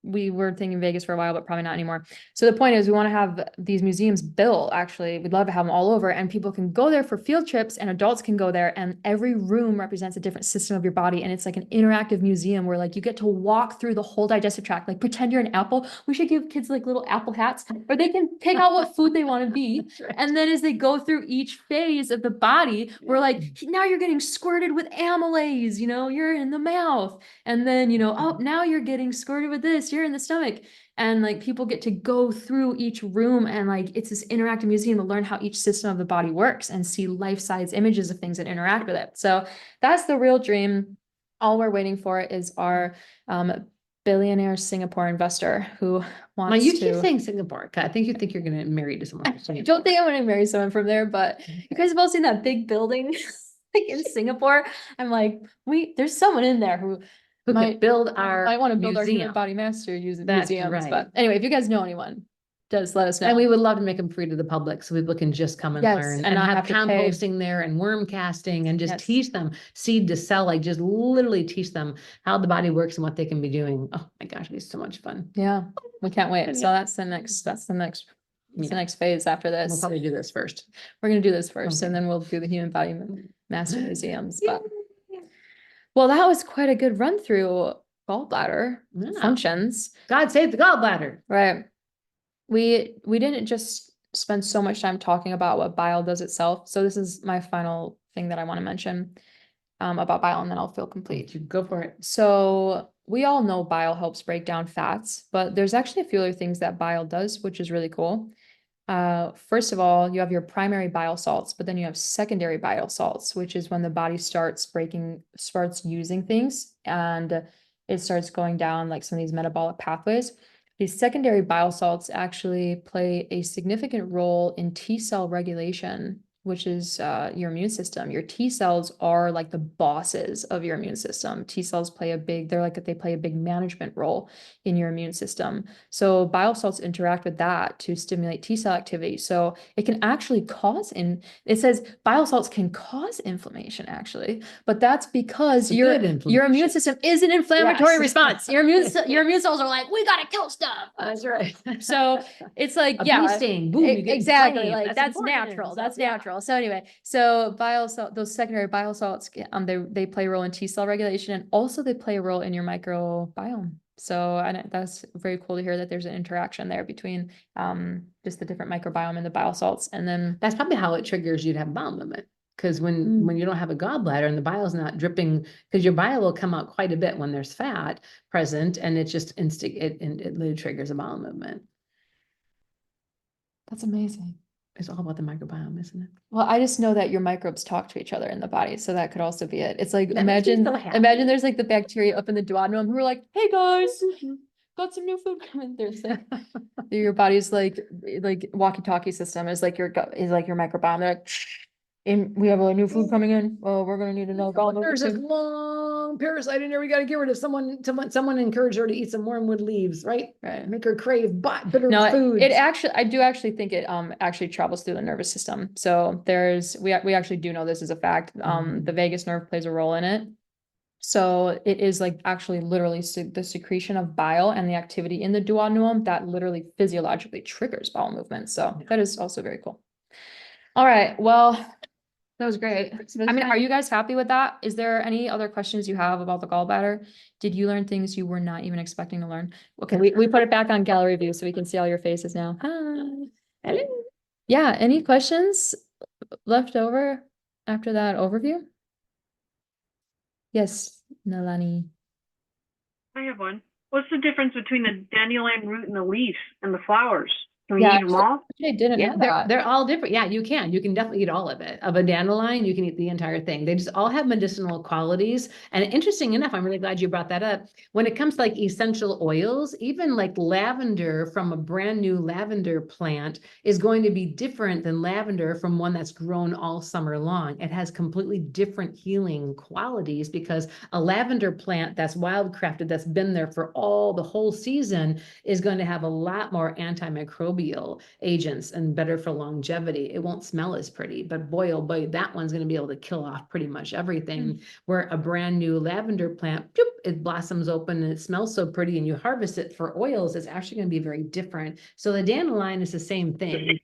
We were thinking Vegas for a while, but probably not anymore. So the point is we want to have these museums built. Actually, we'd love to have them all over and people can go there for field trips and adults can go there and every room represents a different system of your body. And it's like an interactive museum where like you get to walk through the whole digestive tract, like pretend you're an apple. We should give kids like little apple hats or they can pick out what food they want to be. Right. And then as they go through each phase of the body, we're like, now you're getting squirted with amylase, you're in the mouth. And then, oh, now you're getting squirted with this. You're in the stomach. And like people get to go through each room and like it's this interactive museum to learn how each system of the body works and see life-size images of things that interact with it. So that's the real dream. All we're waiting for is our billionaire Singapore investor who wants now you keep saying Singapore. I think you're going to get married to someone. I don't think I'm going to marry someone from there, but you guys have all seen that big building like in Singapore. I'm like, there's someone in there who might build our I want to build museum. our human body master using That's museums. right. But anyway, if you guys know anyone, just let us know. And we would love to make them free to the public so people can just come and learn and have composting there and worm casting and just teach them seed to cell, like just literally teach them how the body works and what they can be doing. Oh my gosh, it's so much fun. Yeah, we can't wait. So that's the next phase after this. We'll probably do this first. We're going to do this first and then we'll do the human body master museums. But well, that was quite a good run through gallbladder functions. God save the gallbladder. Right. We didn't just spend so much time talking about what bile does itself. So this is my final thing that I want to mention about bile, and then I'll feel complete. You go for it. So we all know bile helps break down fats, but there's actually a few other things that bile does, which is really cool. First of all, you have your primary bile salts, but then you have secondary bile salts, which is when the body starts using things and it starts going down like some of these metabolic pathways. These secondary bile salts actually play a significant role in T cell regulation, which is your immune system. Your T cells are like the bosses of your immune system. T cells play they play a big management role in your immune system. So bile salts interact with that to stimulate T cell activity. So it can actually it says bile salts can cause inflammation actually, but that's because your immune system is an inflammatory response. Your immune cells are like, we gotta kill stuff. That's right. So it's like, bee sting. Boom, exactly. Like that's natural. That's natural. So anyway, those secondary bile salts, they play a role in T cell regulation, and also they play a role in your microbiome. So that's very cool to hear that there's an interaction there between just the different microbiome and the bile salts. And then that's probably how it triggers you to have bowel movement. Because when you don't have a gallbladder and the bile is not dripping, because your bile will come out quite a bit when there's fat present, and it just it literally triggers a bowel movement. That's amazing. It's all about the microbiome, isn't it? Well, I just know that your microbes talk to each other in the body, so that could also be it. It's like imagine there's like the bacteria up in the duodenum who are like, "Hey guys, got some new food coming. There's like, your body's like walkie-talkie system is like your gut is like your microbiome. They're like, and we have a new food coming in. Oh, we're gonna need to know. There's this long parasite in there. We got to get rid of someone encouraged her to eat some wormwood leaves, right? Right. Make her crave bitter No, foods. it actually, I do actually think it actually travels through the nervous system. So we actually do know this is a fact. The vagus nerve plays a role in it. So it is like actually literally the secretion of bile and the activity in the duodenum that literally physiologically triggers bowel movement. So that is also very cool. All right, well, that was great. I mean, are you guys happy with that? Is there any other questions you have about the gallbladder? Did you learn things you were not even expecting to learn? Okay, we put it back on gallery view so we can see all your faces now. Hi. Hello. Yeah, any questions left over after that overview? Yes, Nalani. I have one. What's the difference between the dandelion root and the leaf and the flowers? Can we Yeah, eat them all? I didn't Yeah, know that. they're all different. Yeah, you can definitely eat all of it. Of a dandelion, you can eat the entire thing. They just all have medicinal qualities. And interesting enough, I'm really glad you brought that up. When it comes to like essential oils, even like lavender from a brand new lavender plant is going to be different than lavender from one that's grown all summer long. It has completely different healing qualities because a lavender plant that's wildcrafted, that's been there for the whole season, is going to have a lot more antimicrobial agents and better for longevity. It won't smell as pretty, but boy, oh boy, that one's going to be able to kill off pretty much everything. Where a brand new lavender plant, it blossoms open and it smells so pretty, and you harvest it for oils, it's actually going to be very different. So the dandelion is the same thing.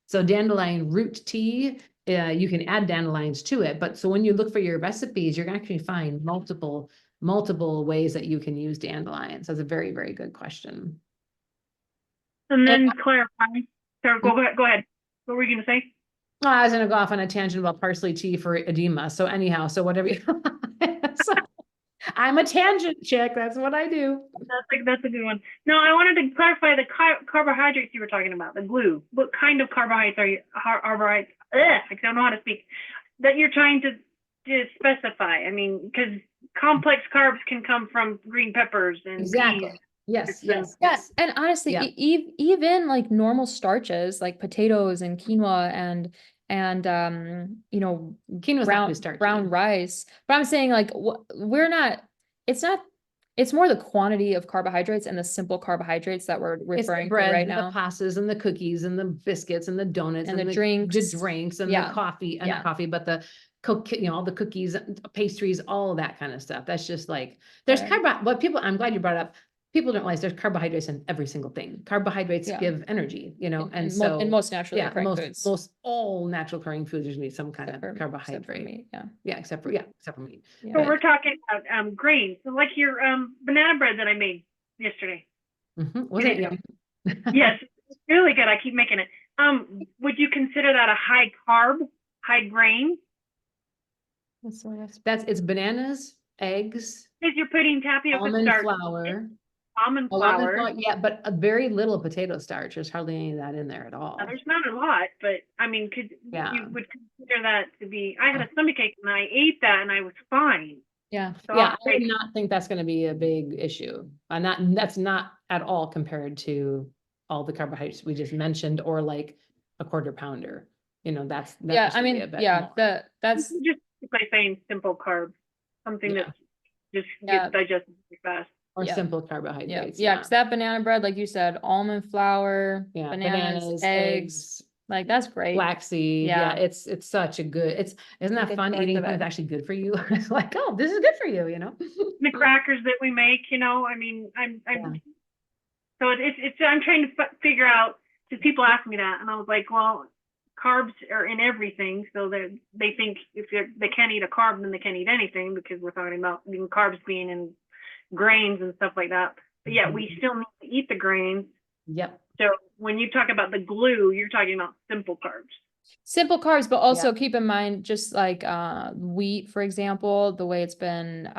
So dandelion root tea, you can add dandelions to it, but so when you look for your recipes, you're going to actually find multiple ways that you can use dandelions. That's a very, very good question. And then clarify. Sarah, go ahead. What were you going to say? I was going to go off on a tangent about parsley tea for edema. So anyhow, so whatever. So, I'm a tangent chick. That's what I do. That's a good one. No, I wanted to clarify the carbohydrates you were talking about, the glue. What kind of carbohydrates are you? Carbohydrates? I don't know how to speak. That you're trying to specify. I mean, because complex carbs can come from green peppers and Exactly. peas. Yes. Yes. And honestly, Yeah. even like normal starches like potatoes and quinoa and Quinoa's not too starchy. brown rice. But I'm saying like it's more the quantity of carbohydrates and the simple carbohydrates that we're referring to right now. The pastas and the cookies and the biscuits and the donuts and the drinks, and the coffee, and not coffee, but the all the cookies, pastries, all of that kind of stuff. That's just like there's I'm glad you brought it up. People don't realize there's carbohydrates in every single thing. Carbohydrates give energy, and so in most naturally occurring foods. Most all natural occurring foods usually need some kind of carbohydrate. Except for meat, except for meat. Yeah. So we're talking about grains, so like your banana bread that I made yesterday. Was it yum? Yes, it's really good. I keep making it. Would you consider that a high carb, high grain? It's bananas, eggs, Because you're putting tapioca starch, almond flour. Yeah, but a very little potato starch. There's hardly any of that in there at all. Now, there's not a lot, but I mean, you would consider that to be? I had a stomachache and I ate that and I was fine. Yeah. So I would not think that's going to be a big issue. That's not at all compared to all the carbohydrates we just mentioned, or like a quarter pounder. That's I mean, that's just by saying simple carbs, something that just gets digested fast. Or simple carbohydrates. Yeah, because that banana bread, like you said, almond flour, bananas, eggs, like that's great. Flaxseed. Yeah, it's such a good, isn't that fun eating something that's actually good for you? It's like, oh, this is good for you, The crackers that we make, I mean, so I'm trying to figure out, because people ask me that, and I was like, well, carbs are in everything, so they think if they can't eat a carb, then they can't eat anything, because we're talking about carbs being in grains and stuff like that. But yeah, we still need to eat the grains. Yep. So when you talk about the glue, you're talking about simple carbs. Simple carbs, but also keep in mind, just like wheat, for example, the way it's been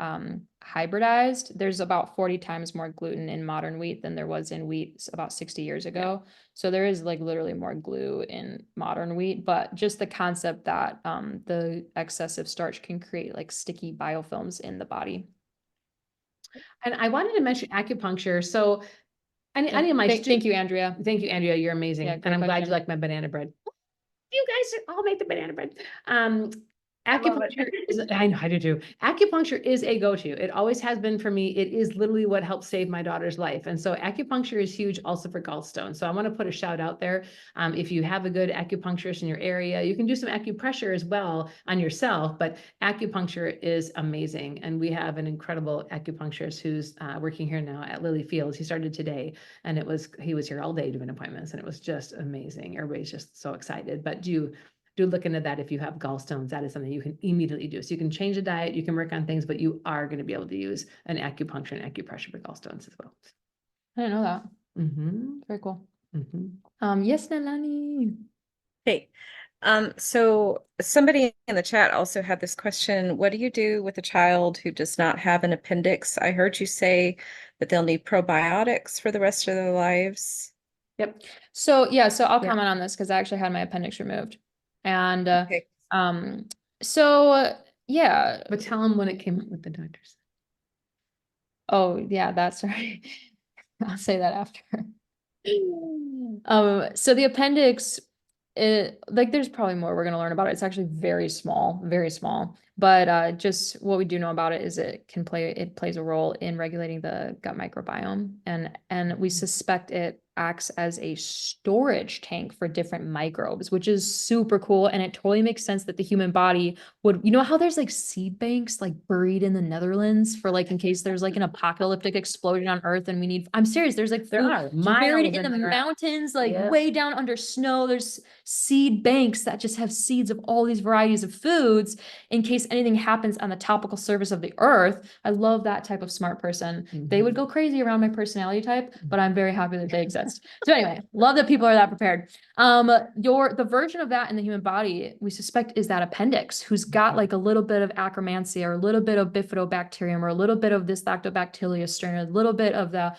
hybridized, there's about 40 times more gluten in modern wheat than there was in wheat about 60 years ago. So there is like literally more glue in modern wheat, but just the concept that the excessive starch can create like sticky biofilms in the body. And I wanted to mention acupuncture. So any of my Thank you, Andrea. Thank you, Andrea. You're amazing. Yeah, And great I'm glad question. you like my banana bread. You guys all make the banana bread. I love it. Acupuncture is, I know, I do too. Acupuncture is a go-to. It always has been for me. It is literally what helped save my daughter's life. And so acupuncture is huge also for gallstones. So I want to put a shout out there. If you have a good acupuncturist in your area, you can do some acupressure as well on yourself, but acupuncture is amazing. And we have an incredible acupuncturist who's working here now at Lily Fields. He started today, and he was here all day doing appointments, and it was just amazing. Everybody's just so excited. But do look into that if you have gallstones. That is something you can immediately do. So you can change the diet, you can work on things, but you are going to be able to use an acupuncture and acupressure for gallstones as well. I didn't know that. Mm-hmm. Very cool. Mm-hmm. Yes, Nalani. Hey, so somebody in the chat also had this question. What do you do with a child who does not have an appendix? I heard you say that they'll need probiotics for the rest of their lives. Yep. So yeah, so I'll Yeah. comment on this because I actually had my appendix removed. And Okay. yeah. But tell them when it came up with the doctors. Oh yeah, that's right. I'll say that after. So the appendix, there's probably more we're gonna learn about it. It's actually very small, very small. But just what we do know about it is it plays a role in regulating the gut microbiome, and we suspect it acts as a storage tank for different microbes, which is super cool. And it totally makes sense that the human body would, you know how there's like seed banks like buried in the Netherlands for like in case there's like an apocalyptic explosion on Earth and we need, I'm serious, there's like There food are buried miles in the there. mountains, like Yeah. way down under snow. There's seed banks that just have seeds of all these varieties of foods in case anything happens on the topical surface of the earth. I love that type of smart person. They would go crazy around my personality type, but I'm very happy that they exist. So anyway, love that people are that prepared. The version of that in the human body, we suspect, is that appendix who's got like a little bit of Akkermansia or a little bit of bifidobacterium or a little bit of this lactobacillus strain, or a little bit of the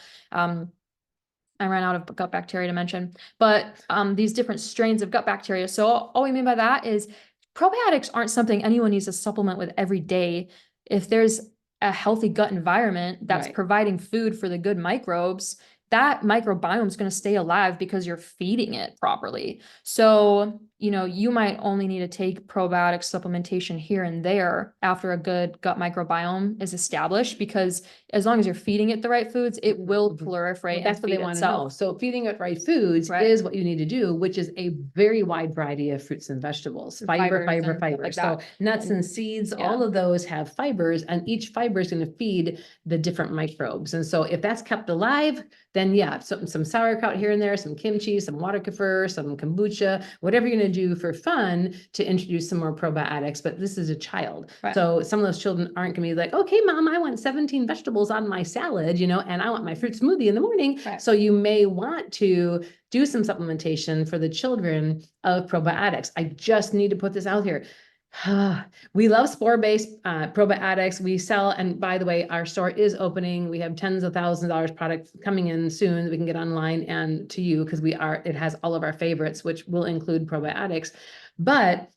I ran out of gut bacteria to mention, but these different strains of gut bacteria. So all we mean by that is probiotics aren't something anyone needs to supplement with every day. If there's a healthy gut environment that's Right. providing food for the good microbes, that microbiome is going to stay alive because you're feeding it properly. So, you might only need to take probiotic supplementation here and there after a good gut microbiome is established, because as long as you're feeding it the right foods, it will proliferate. Well, that's and what they feed want to know. itself. So feeding it right foods Right. is what you need to do, which is a very wide variety of fruits and vegetables, fiber. Fibers and stuff like So that. nuts and And- seeds, yeah. all of those have fibers, and each fiber is going to feed the different microbes. And so if that's kept alive, then yeah, some sauerkraut here and there, some kimchi, some water kefir, some kombucha, whatever you're going to do for fun to introduce some more probiotics. But this is a child. Right. So some of those children aren't going to be like, okay, mom, I want 17 vegetables on my salad, and I want my fruit smoothie in the morning. Right. So you may want to do some supplementation for the children of probiotics. I just need to put this out here. We love spore-based probiotics. We sell, and by the way, our store is opening. We have tens of thousands of dollars products coming in soon that we can get online and to you, because it has all of our favorites, which will include probiotics. But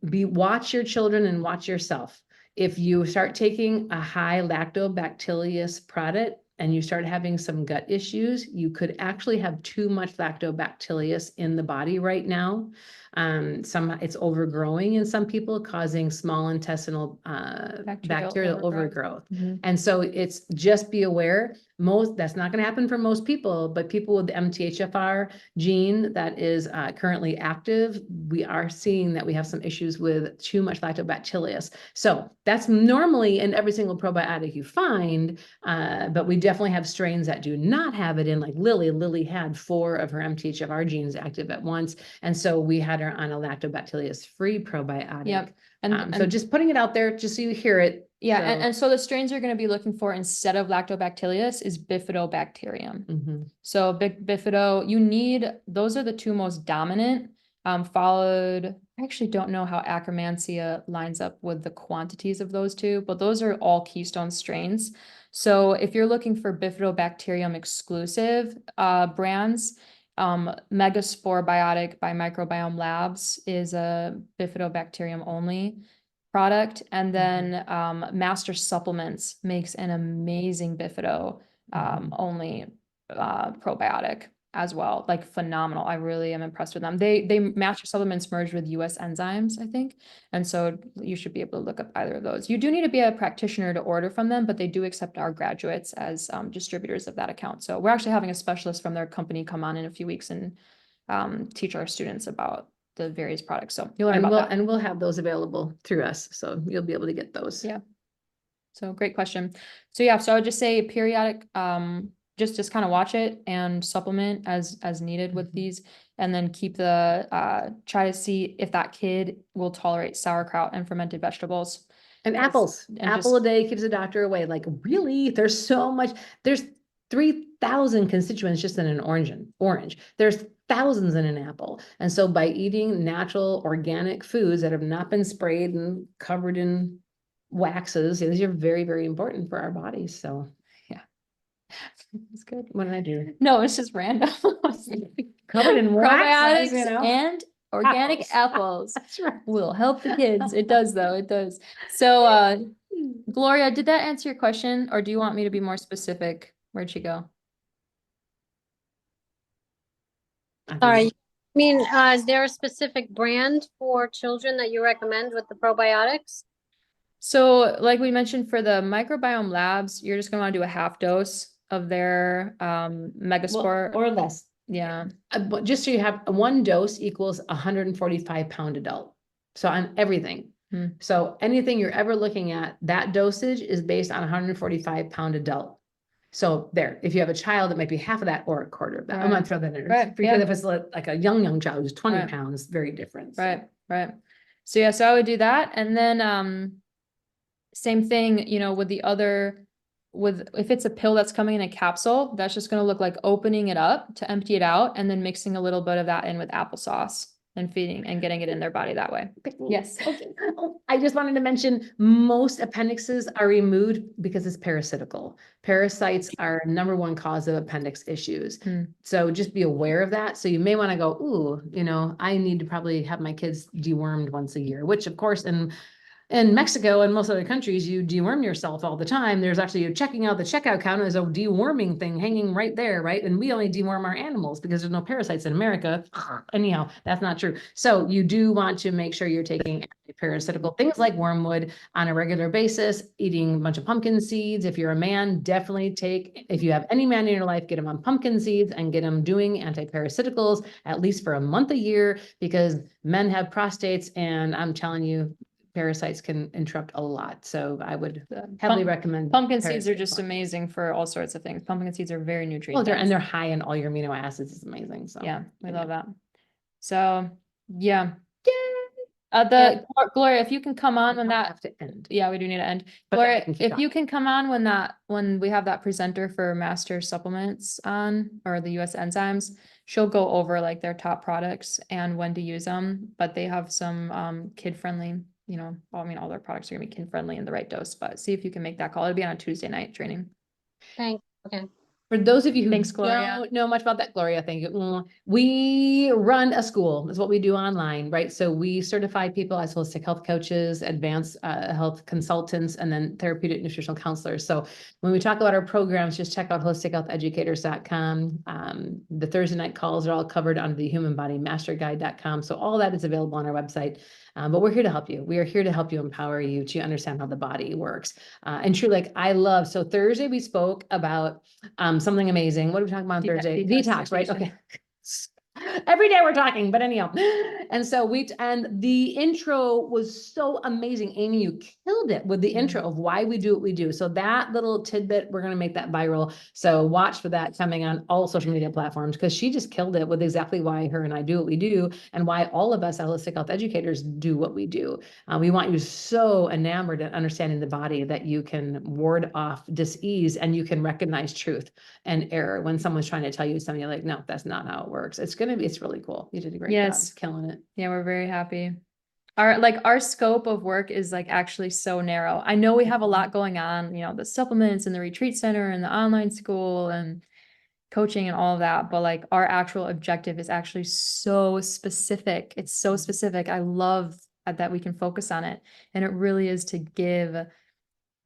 watch your children and watch yourself. If you start taking a high lactobacillus product and you start having some gut issues, you could actually have too much lactobacillus in the body right now. It's overgrowing in some people, causing small intestinal bacterial overgrowth. Mm-hmm. And so it's just be aware. That's not going to happen for most people, but people with the MTHFR gene that is currently active, we are seeing that we have some issues with too much lactobacillus. So that's normally in every single probiotic you find, but we definitely have strains that do not have it in, like Lily. Lily had 4 of her MTHFR genes active at once. And so we had her on a lactobacillus-free probiotic. Yep. So just putting it out there, just so you hear it. Yeah, So- and so the strains you're going to be looking for instead of lactobacillus is bifidobacterium. Mhm. So bifido, those are the 2 most dominant, followed, I actually don't know how Akkermansia lines up with the quantities of those 2, but those are all keystone strains. So if you're looking for bifidobacterium exclusive brands, Megaspore Biotic by Microbiome Labs is a bifidobacterium only. product. And then Master Supplements makes an amazing bifido only probiotic as well, like phenomenal. I really am impressed with them. They Master Supplements merged with US Enzymes, I think. And so you should be able to look up either of those. You do need to be a practitioner to order from them, but they do accept our graduates as distributors of that account. So we're actually having a specialist from their company come on in a few weeks and teach our students about the various products. So you'll learn And about that. we'll have those available through us, so you'll be able to get those. Yeah. So great question. So yeah, so I would just say periodic, just kind of watch it and supplement as needed with these, and then keep the try to see if that kid will tolerate sauerkraut and fermented vegetables. And Yes, apples, and apple a day keeps the doctor away. Like, really? There's so much, there's 3,000 constituents just in an orange. There's thousands in an apple. And so by eating natural, organic foods that have not been sprayed and covered in waxes, these are very, very important for our bodies. So It's good. what did I do? No, it's just random. Covered in waxes, Probiotics and organic apples That's right. will help the kids. It does though, it does. So Gloria, did that answer your question, or do you want me to be more specific? Where'd she go? Sorry. I mean, is there a specific brand for children that you recommend with the probiotics? So like we mentioned for the microbiome labs, you're just gonna want to do a half dose of their Megaspore. Or less. Yeah. But just so you have, 1 dose equals 145-pound adult. So on everything. Hmm. So anything you're ever looking at, that dosage is based on 145-pound adult. So there, if you have a child, it might be half of that or a quarter of that. I'm gonna Right. throw that in. Right, Because yeah. if it's like a young child who's 20 Right. pounds, very different. So. Right. So yeah, so I would do that. And then same thing, with the other, if it's a pill that's coming in a capsule, that's just gonna look like opening it up to empty it out and then mixing a little bit of that in with applesauce and feeding and getting it in their body that way. Yes. Okay. Oh, I just wanted to mention, most appendixes are removed because it's parasitical. Parasites are #1 cause of appendix issues. Hmm. So just be aware of that. So you may want to go, ooh, I need to probably have my kids dewormed once a year, which of course, in Mexico and most other countries, you deworm yourself all the time. There's actually, you're checking out the checkout counter, there's a deworming thing hanging right there, right? And we only deworm our animals because there's no parasites in America. Anyhow, that's not true. So you do want to make sure you're taking parasitical things like wormwood on a regular basis, eating a bunch of pumpkin seeds. If you're a man, definitely if you have any man in your life, get him on pumpkin seeds and get him doing anti-parasiticals at least for a month a year, because men have prostates, and I'm telling you, parasites can interrupt a lot. So I would heavily recommend. Pumpkin seeds are parasite just farm. amazing for all sorts of things. Pumpkin seeds are very Well, nutrient and dense. they're high in all your amino acids. It's amazing. So Yeah, we yeah. love that. So yeah. Yeah. Gloria, if you can come on when I that, have to end. yeah, we do need to end. But then we Gloria, can keep if you can come on when we have that presenter for Master Supplements on, or the US Enzymes, she'll go over like their top products and when to use them, but they have some kid friendly, all their products are gonna be kid friendly in the right dose, but see if you can make that call. It'll be on a Tuesday night training. Thanks. Okay. For those of you who Thanks, Gloria. don't know much about that, Gloria, thank you. We run a school. That's what we do online, right? So we certify people as holistic health coaches, advanced health consultants, and then therapeutic nutritional counselors. So when we talk about our programs, just check out holistichealtheducators.com. The Thursday night calls are all covered on the humanbodymasterguide.com. So all that is available on our website. But we're here to help you. We are here to help you, empower you to understand how the body works. And truly, so Thursday we spoke about something amazing. What are we talking about on Thursday? Detox, right? Okay. Every day we're talking, but anyhow. And so and the intro was so amazing. Amy, you killed it with the intro of why we do what we do. So that little tidbit, we're going to make that viral. So watch for that coming on all social media platforms, because she just killed it with exactly why her and I do what we do, and why all of us holistic health educators do what we do. We want you so enamored in understanding the body that you can ward off dis-ease and you can recognize truth and error when someone's trying to tell you something. You're like, no, that's not how it works. It's really cool. You did a great Yes. job killing it. Yeah, we're very happy. Our scope of work is like actually so narrow. I know we have a lot going on, the supplements and the retreat center and the online school and coaching and all of that, but like our actual objective is actually so specific. It's so specific. I love that we can focus on it. And it really is to give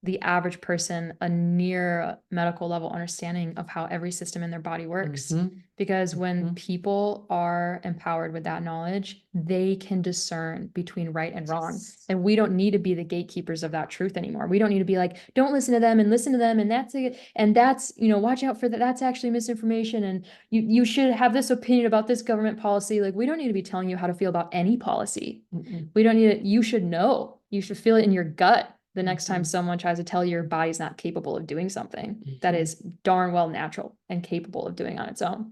the average person a near medical level understanding of how every system in their body works. Mhm. Because when Mhm. people are empowered with that knowledge, they can discern between right and wrong. And we don't need to be the gatekeepers of that truth anymore. We don't need to be like, don't listen to them and listen to them. And that's, you know, watch out for that. That's actually misinformation. And you should have this opinion about this government policy. Like, we don't need to be telling you how to feel about any policy. Mm-mm. We don't need it. You should know. You should feel it in your gut the next time Mhm. someone tries to tell you your body's not capable of doing something that Mhm. is darn well natural and capable of doing on its own.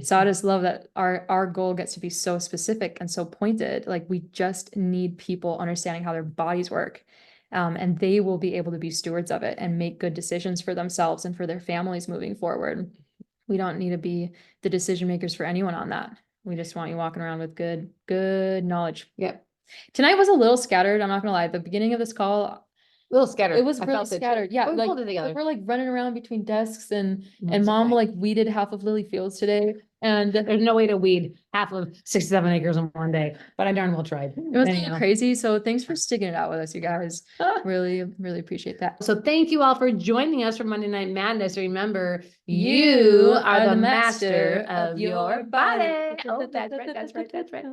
So I just love that our goal gets to be so specific and so pointed. Like, we just need people understanding how their bodies work. And they will be able to be stewards of it and make good decisions for themselves and for their families moving forward. We don't need to be the decision makers for anyone on that. We just want you walking around with good knowledge. Yep. Tonight was a little scattered. I'm not gonna lie. At the beginning of this call, A little scattered. it was I really felt it too. scattered. Yeah, But we like pulled it together. we're like running around between desks and It's mom okay. like weeded half of Lily Fields today. And There's no way to weed half of 67 acres in one day, but I darn well tried. it was kind Anyhow. of crazy. So thanks for sticking it out with us, you guys. Really, really appreciate that. So thank you all for joining us for Monday Night Madness. Remember, You you are are the the master master of of your your body. body. Oh, that's right. That's right. That's right.